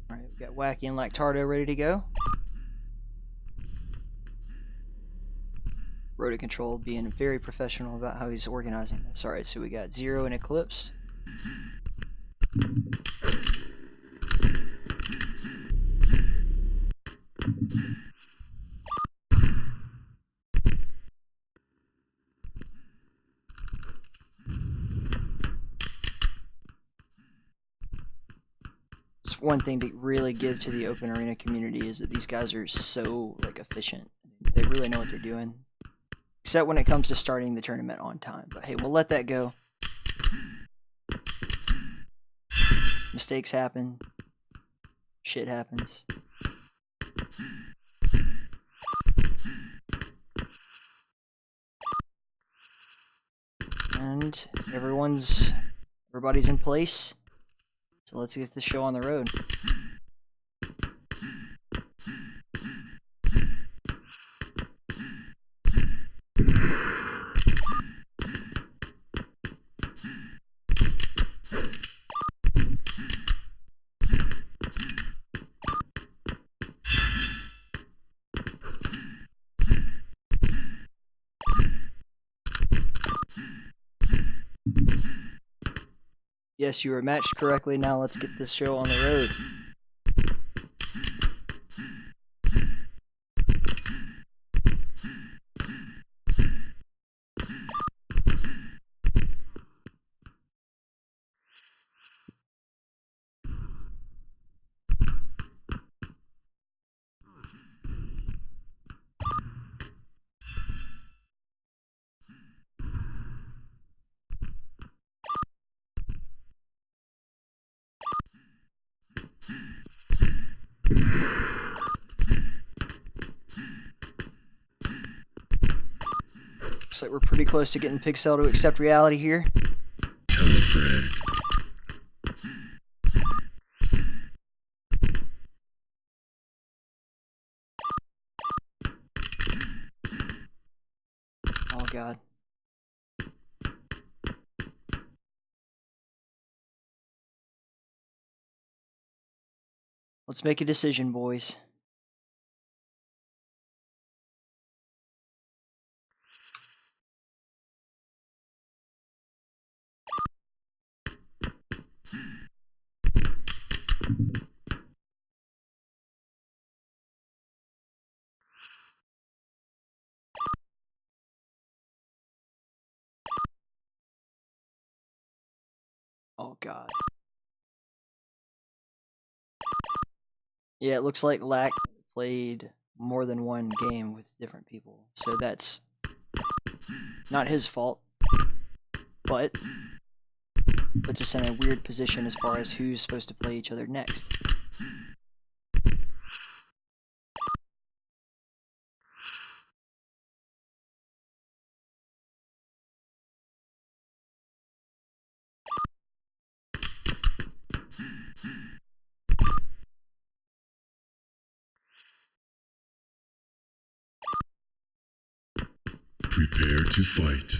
Alright, we've got Wacky and Lacktardo ready to go. Roto Control being very professional about how he's organizing this. Alright, so we got Zero and Eclipse. It's one thing to really give to the open arena community is that these guys are so like efficient. They really know what they're doing. Except when it comes to starting the tournament on time. But hey, we'll let that go. Mistakes happen. Shit happens. And everybody's in place. So let's get the show on the road. Yes, you were matched correctly. Now let's get this show on the road. Looks like we're pretty close to getting PigCell to accept reality here. Oh god. Let's make a decision, boys. Oh god. Yeah, it looks like Lack played more than one game with different people. So that's not his fault. But puts us in a weird position as far as who's supposed to play each other next. Prepare to fight.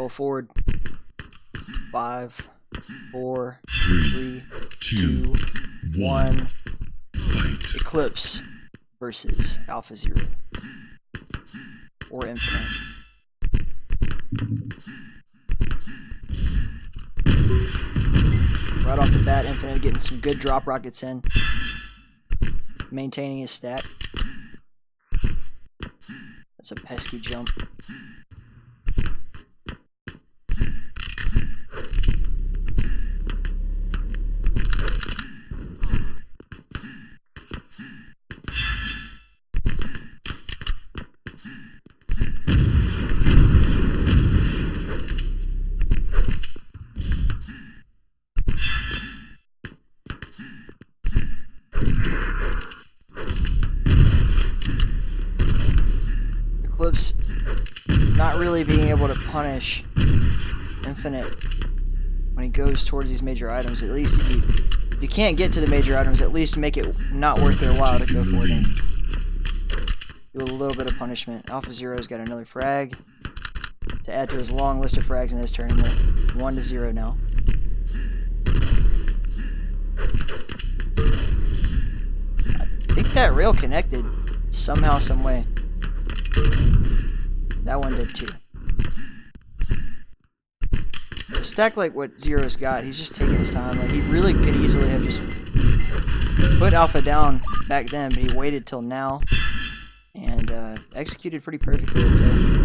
Roll forward. 5, 4, 3, 3, 2, 1. fight. Eclipse versus Alpha Zero. Or Infinite. Right off the bat, Infinite getting some good drop rockets in. Maintaining his stack. That's a pesky jump. Eclipse not really being able to punish Infinite when he goes towards these major items. At least if you can't get to the major items, at least make it not worth their while to go for it and do a little bit of punishment. Alpha Zero's got another frag to add to his long list of frags in this tournament. 1-0 now. I think that rail connected somehow, some way. That one did too. A stack like what Zero's got, he's just taking his time. Like, he really could easily have just put Alpha down back then, but he waited till now and executed pretty perfectly, I'd say.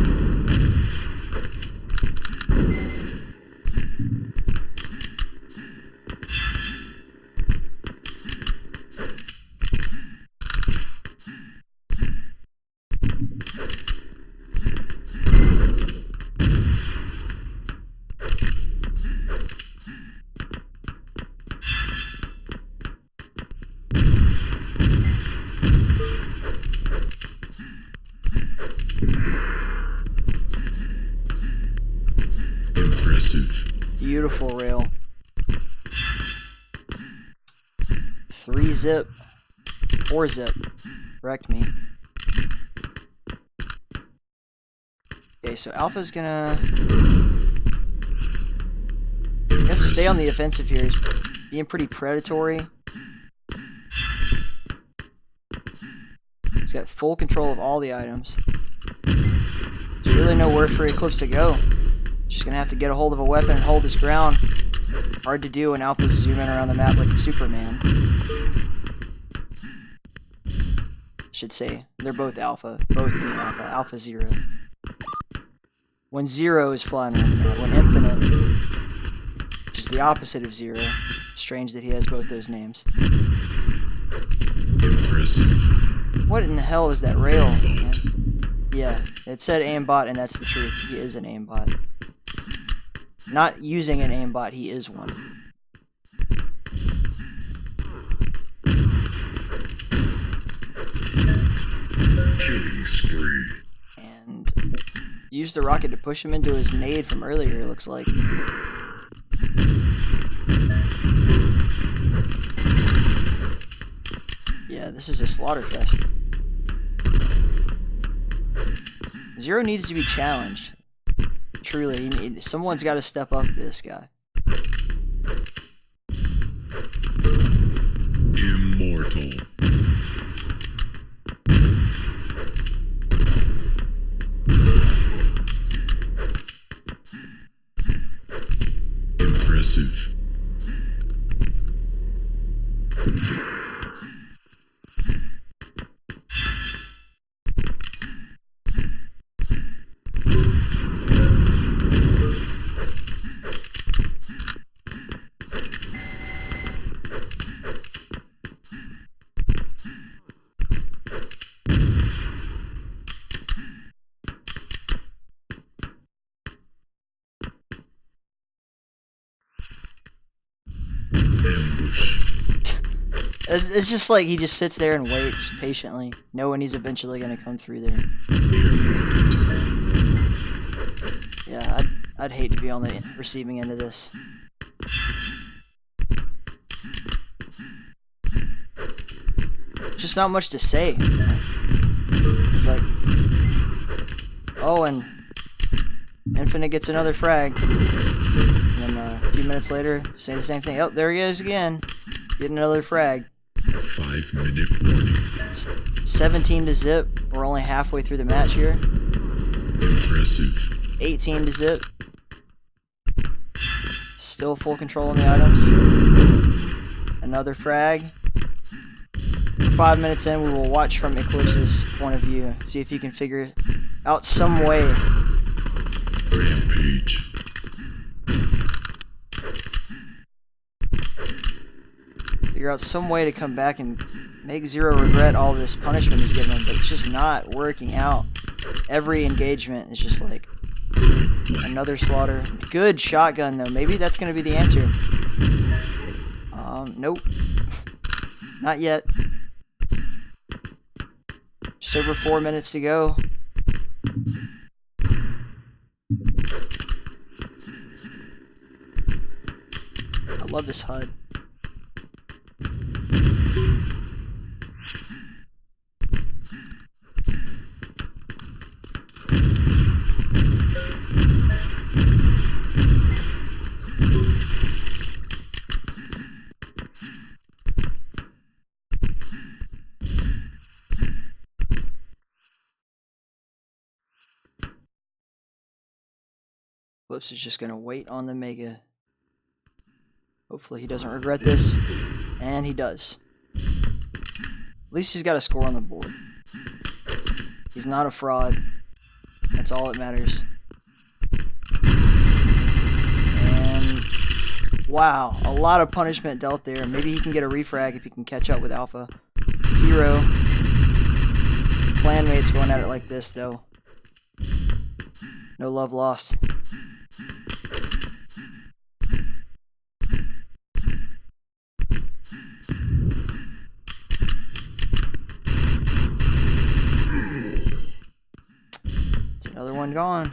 Beautiful rail. 3 zip. 4 zip. Correct me. Okay, so Alpha's gonna... I guess stay on the offensive here. He's being pretty predatory. He's got full control of all the items. There's really nowhere for Eclipse to go. Just gonna have to get a hold of a weapon and hold his ground. Hard to do when Alpha's zooming around the map like Superman. Should say they're both Alpha, both Team Alpha, Alpha Zero. When Zero is flying around the map, when Infinite, which is the opposite of Zero. Strange that he has both those names. Impressive. What in the hell is that rail? Man? Yeah, it said aimbot, and that's the truth. He is an aimbot. Not using an aimbot, he is one. Killing spree. And use the rocket to push him into his nade from earlier, it looks like. Yeah, this is a slaughterfest. Zero needs to be challenged. Truly, someone's got to step up to this guy. Immortal. Impressive. It's just like he just sits there and waits patiently, knowing he's eventually going to come through there. Yeah, I'd hate to be on the receiving end of this. Just not much to say. It's like, oh, and Infinite gets another frag. And then a few minutes later, say the same thing. Oh, there he is again. Getting another frag. 5-minute warning. It's 17 to zip. We're only halfway through the match here. Impressive. 18 to zip. Still full control on the items. Another frag. 5 minutes in, we will watch from Eclipse's point of view. See if you can figure out some way. Rampage. Figure out some way to come back and make Zero regret all this punishment he's given him, but it's just not working out. Every engagement is just like another slaughter. Good shotgun though. Maybe that's going to be the answer. Nope. Not yet. Just over 4 minutes to go. I love this HUD. Blitz is just gonna wait on the Mega. Hopefully he doesn't regret this. And he does. At least he's got a score on the board. He's not a fraud. That's all that matters. And wow, a lot of punishment dealt there. Maybe he can get a refrag if he can catch up with Alpha. Zero. Clanmates going at it like this though. No love lost. It's another one gone.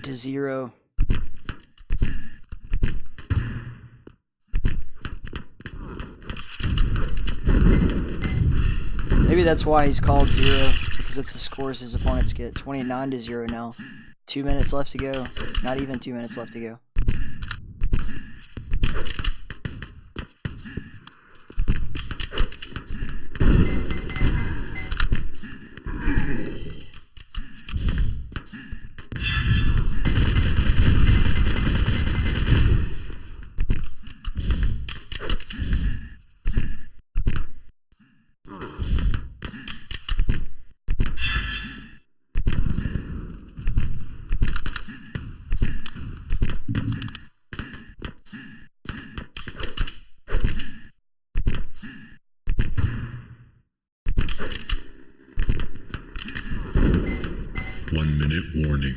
To 0. Maybe that's why he's called 0, because that's the scores his opponents get. 29 to 0 now. 2 minutes left to go. Not even 2 minutes left to go. Warning.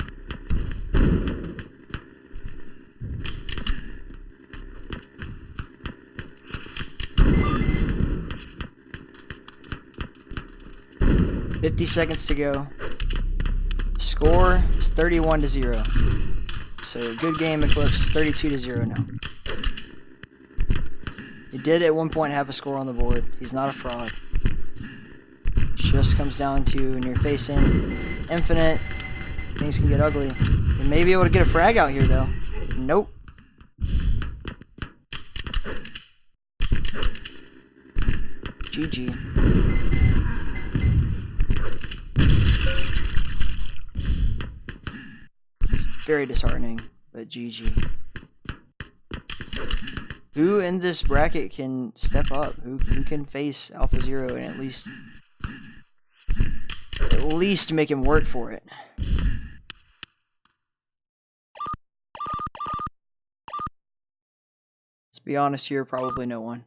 $50 to go. Score is 31 to 0. So good game, Eclipse. 32 to 0 now. He did at one point have a score on the board. He's not a fraud. Just comes down to when you're facing Infinite, things can get ugly. We may be able to get a frag out here though. Nope. GG. It's very disheartening, but GG. Who in this bracket can step up? Who can face Alpha Zero and at least make him work for it? Let's be honest here, probably no one.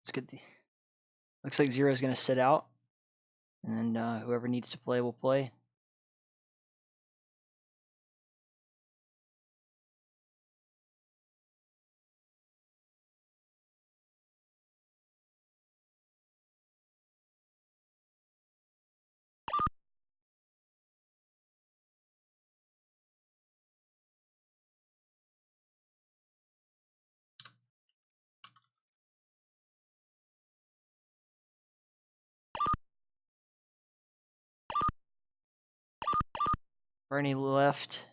Let's get the. Looks like Zero's gonna sit out, and whoever needs to play will play. Bernie left.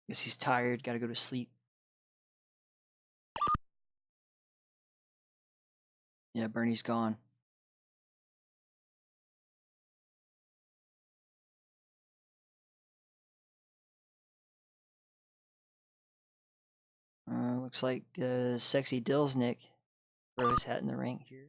Guess he's tired, gotta go to sleep. Yeah, Bernie's gone. Looks like Sexy Dill's Nick throw his hat in the ring here.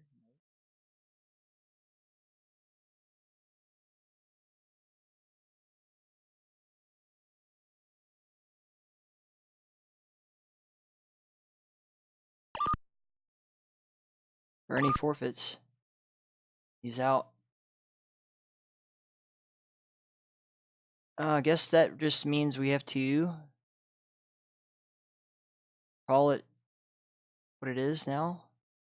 Bernie forfeits. He's out. I guess that just means we have to call it what it is now.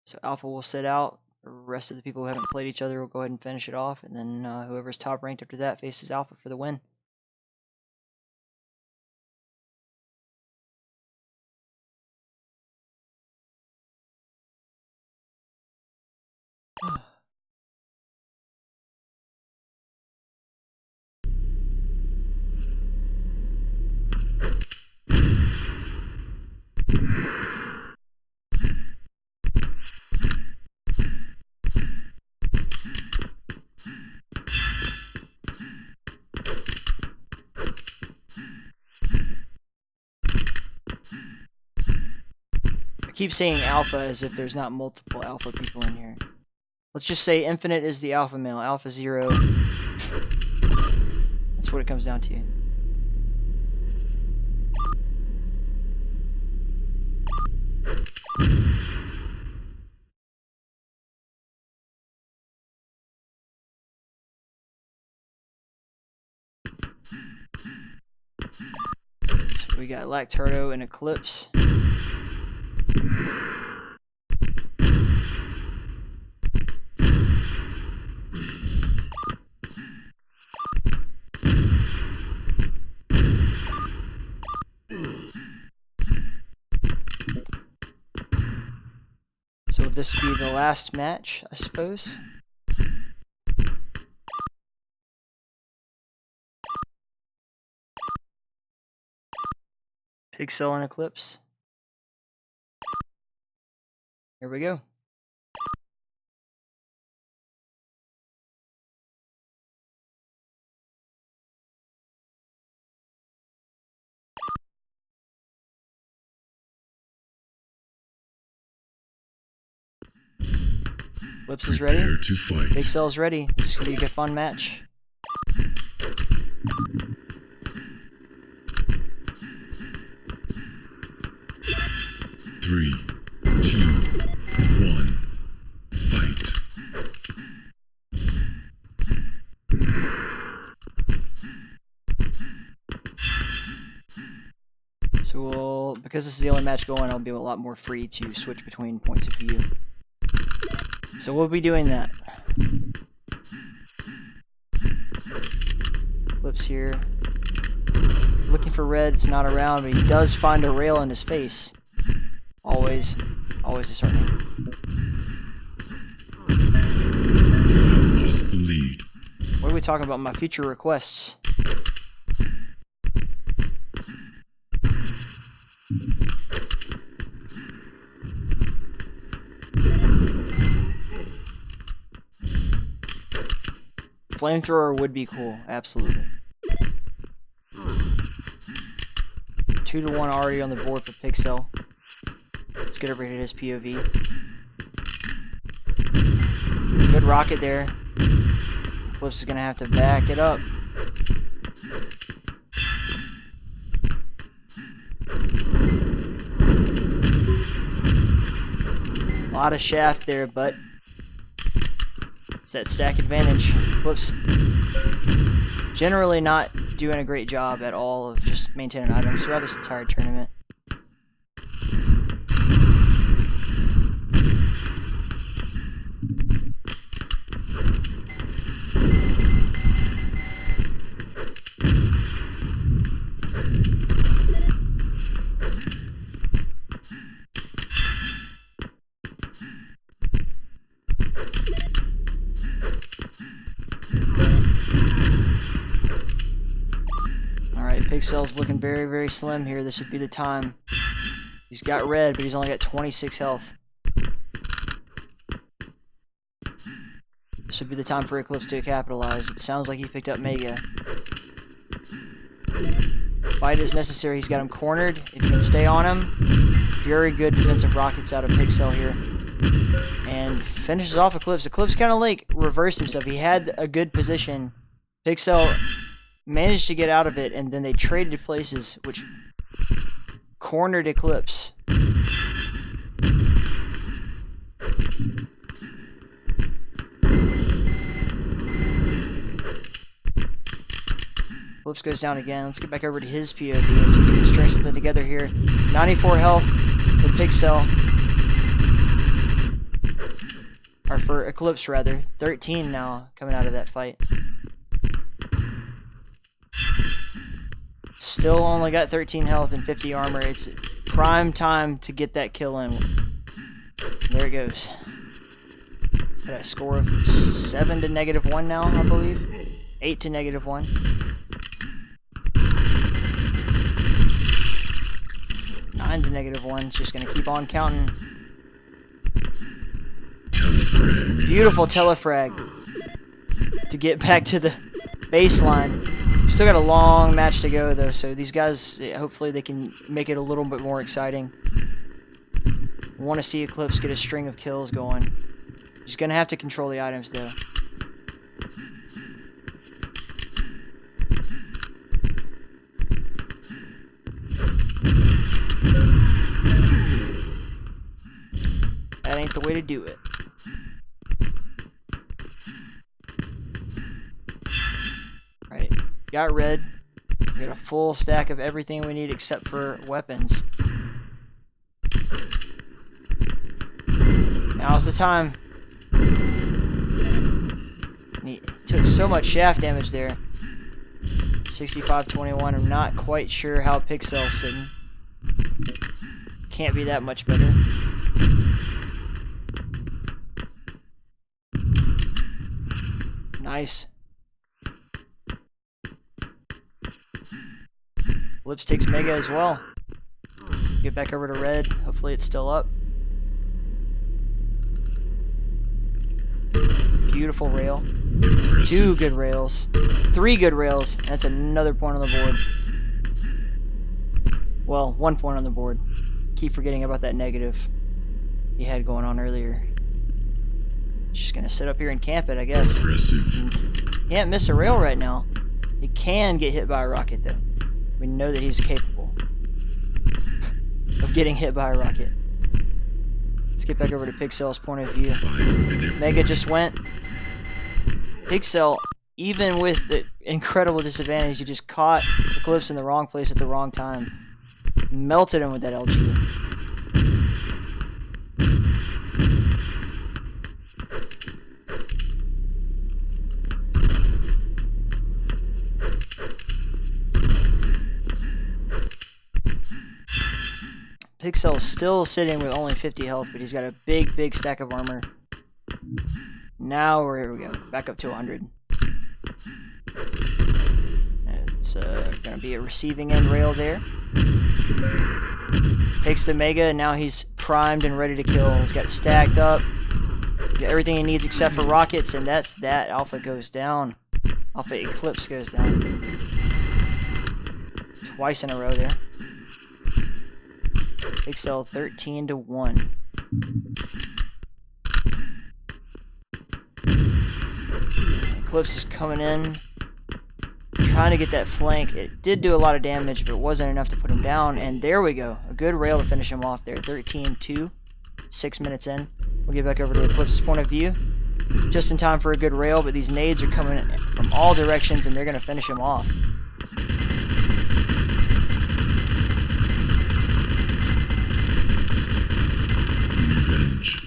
So Alpha will sit out. The rest of the people who haven't played each other will go ahead and finish it off. And then whoever's top ranked after that faces Alpha for the win. I keep saying alpha as if there's not multiple alpha people in here. Let's just say Infinite is the alpha male, Alpha Zero. That's what it comes down to. So we got Lacktardo and Eclipse. So would this be the last match, I suppose? PigCell and Eclipse. Here we go. Eclipse is ready. PigCell's ready. This is gonna be a fun match. 3, 2, 1, fight. So we'll, because this is the only match going, I'll be a lot more free to switch between points of view. So we'll be doing that. Eclipse here. Looking for red, it's not around, but he does find a rail in his face. Always disheartening. You have lost the lead. What are we talking about? My future requests. Flamethrower would be cool, absolutely. 2-1 already on the board for PigCell. Let's get over here to his POV. Good rocket there. Eclipse is gonna have to back it up. A lot of shaft there, but it's that stack advantage. Eclipse generally not doing a great job at all of just maintaining items throughout this entire tournament. PigCell's looking very, very slim here. This should be the time. He's got red, but he's only got 26 health. This should be the time for Eclipse to capitalize. It sounds like he picked up Mega. Fight is necessary. He's got him cornered. If you can stay on him, very good defensive rockets out of PigCell here. And finishes off Eclipse. Eclipse kind of like reversed himself. He had a good position. PigCell managed to get out of it, and then they traded places, which cornered Eclipse. Eclipse goes down again. Let's get back over to his POV and see if we can string something together here. 94 health for PigCell. Or for Eclipse, rather. 13 now coming out of that fight. Still only got 13 health and 50 armor. It's prime time to get that kill in. There it goes. Got a score of 7 to -1 now, I believe. 8 to -1. Nine to -1. It's just going to keep on counting. Beautiful telefrag to get back to the baseline. Still got a long match to go, though, so these guys, hopefully they can make it a little bit more exciting. Want to see Eclipse get a string of kills going. He's going to have to control the items, though. That ain't the way to do it. Right. Got red. We got a full stack of everything we need except for weapons. Now's the time. He took so much shaft damage there. 65-21. I'm not quite sure how PigCell's sitting. Can't be that much better. Nice. Blitz takes Mega as well. Get back over to red. Hopefully it's still up. Beautiful rail. 2 good rails. 3 good rails. That's another point on the board. Well, 1 point on the board. Keep forgetting about that negative he had going on earlier. Just gonna sit up here and camp it, I guess. Can't miss a rail right now. He can get hit by a rocket, though. We know that he's capable of getting hit by a rocket. Let's get back over to PigCell's point of view. 5-minute Mega just went. PigCell, even with the incredible disadvantage, you just caught Eclipse in the wrong place at the wrong time. Melted him with that LG. PigCell is still sitting with only 50 health, but he's got a big stack of armor. Now, here we go. Back up to 100. It's going to be a receiving end rail there. Takes the Mega, and now he's primed and ready to kill. He's got it stacked up. He's got everything he needs except for rockets, and that's that. Alpha goes down. Alpha Eclipse goes down. Twice in a row there. PigCell 13-1. Eclipse is coming in, trying to get that flank. It did do a lot of damage, but it wasn't enough to put him down. And there we go. A good rail to finish him off there. 13-2. 6 minutes in. We'll get back over to Eclipse's point of view. Just in time for a good rail, but these nades are coming from all directions, and they're going to finish him off. Revenge.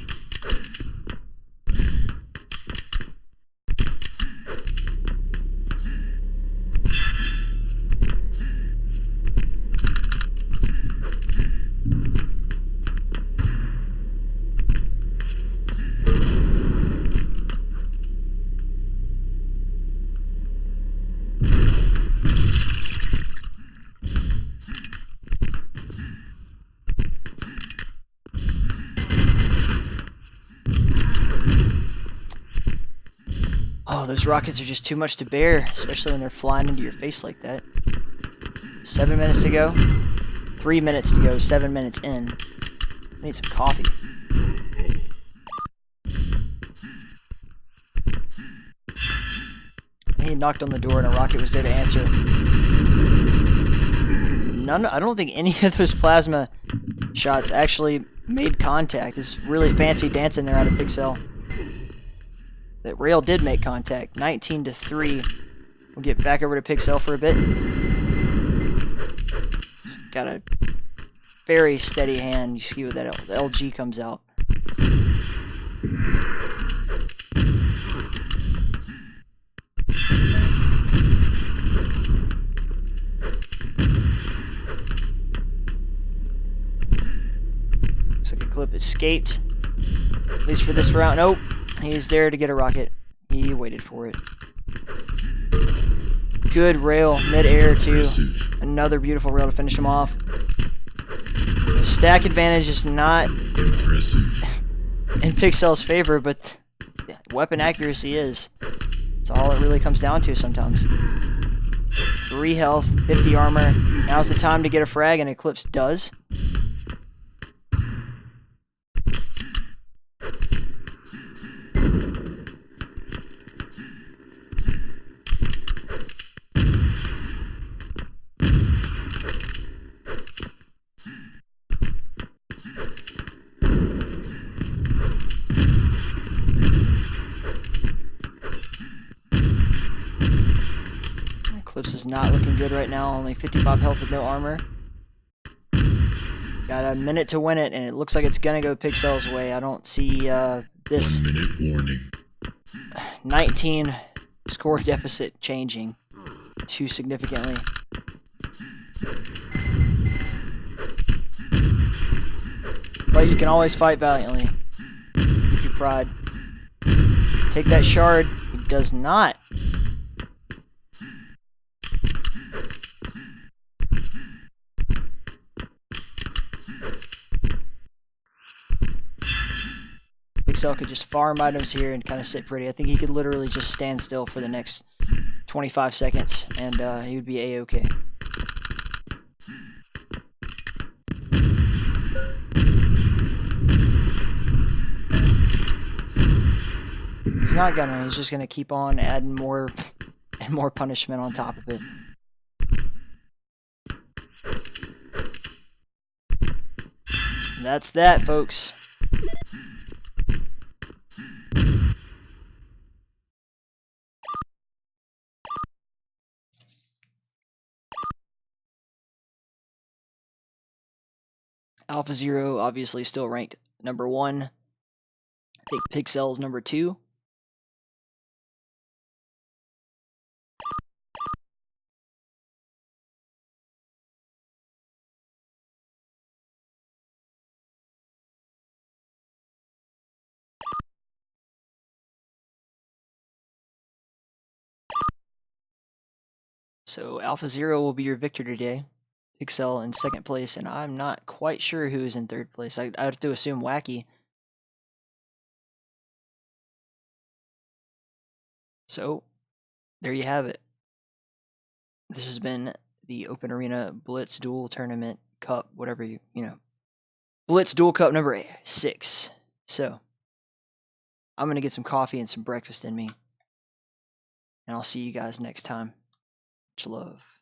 Oh, those rockets are just too much to bear, especially when they're flying into your face like that. 7 minutes to go. 3 minutes to go. 7 minutes in. I need some coffee. He knocked on the door and a rocket was there to answer. I don't think any of those plasma shots actually made contact. It's really fancy dancing there out of PigCell. That rail did make contact. 19-3. We'll get back over to PigCell for a bit. It's got a very steady hand. You see what that the LG comes out. Looks like Eclipse escaped. At least for this round. Nope. He's there to get a rocket. He waited for it. Good rail, mid-air too. Another beautiful rail to finish him off. The stack advantage is not Impressive. in PigCell's favor, but weapon accuracy is. That's all it really comes down to sometimes. 3 health, 50 armor. Now's the time to get a frag, and Eclipse does. Eclipse is not looking good right now. Only 55 health with no armor. Got a minute to win it, and it looks like it's gonna go PigCell's way. I don't see this 1 minute warning. 19 score deficit changing too significantly. But you can always fight valiantly. Keep your pride. Take that shard. He does not. PigCell could just farm items here and kind of sit pretty. I think he could literally just stand still for the next 25 seconds and he would be A-okay. He's not gonna. He's just gonna keep on adding more and more punishment on top of it. That's that, folks. Alpha Zero obviously still ranked number 1. I think PigCell's number 2. So Alpha Zero will be your victor today. PigCell in 2nd place, and I'm not quite sure who is in 3rd place. I have to assume Wacky. So, there you have it. This has been the Open Arena Blitz Duel Tournament Cup, whatever you know. Blitz Duel Cup number 6. So, I'm going to get some coffee and some breakfast in me. And I'll see you guys next time. Much love.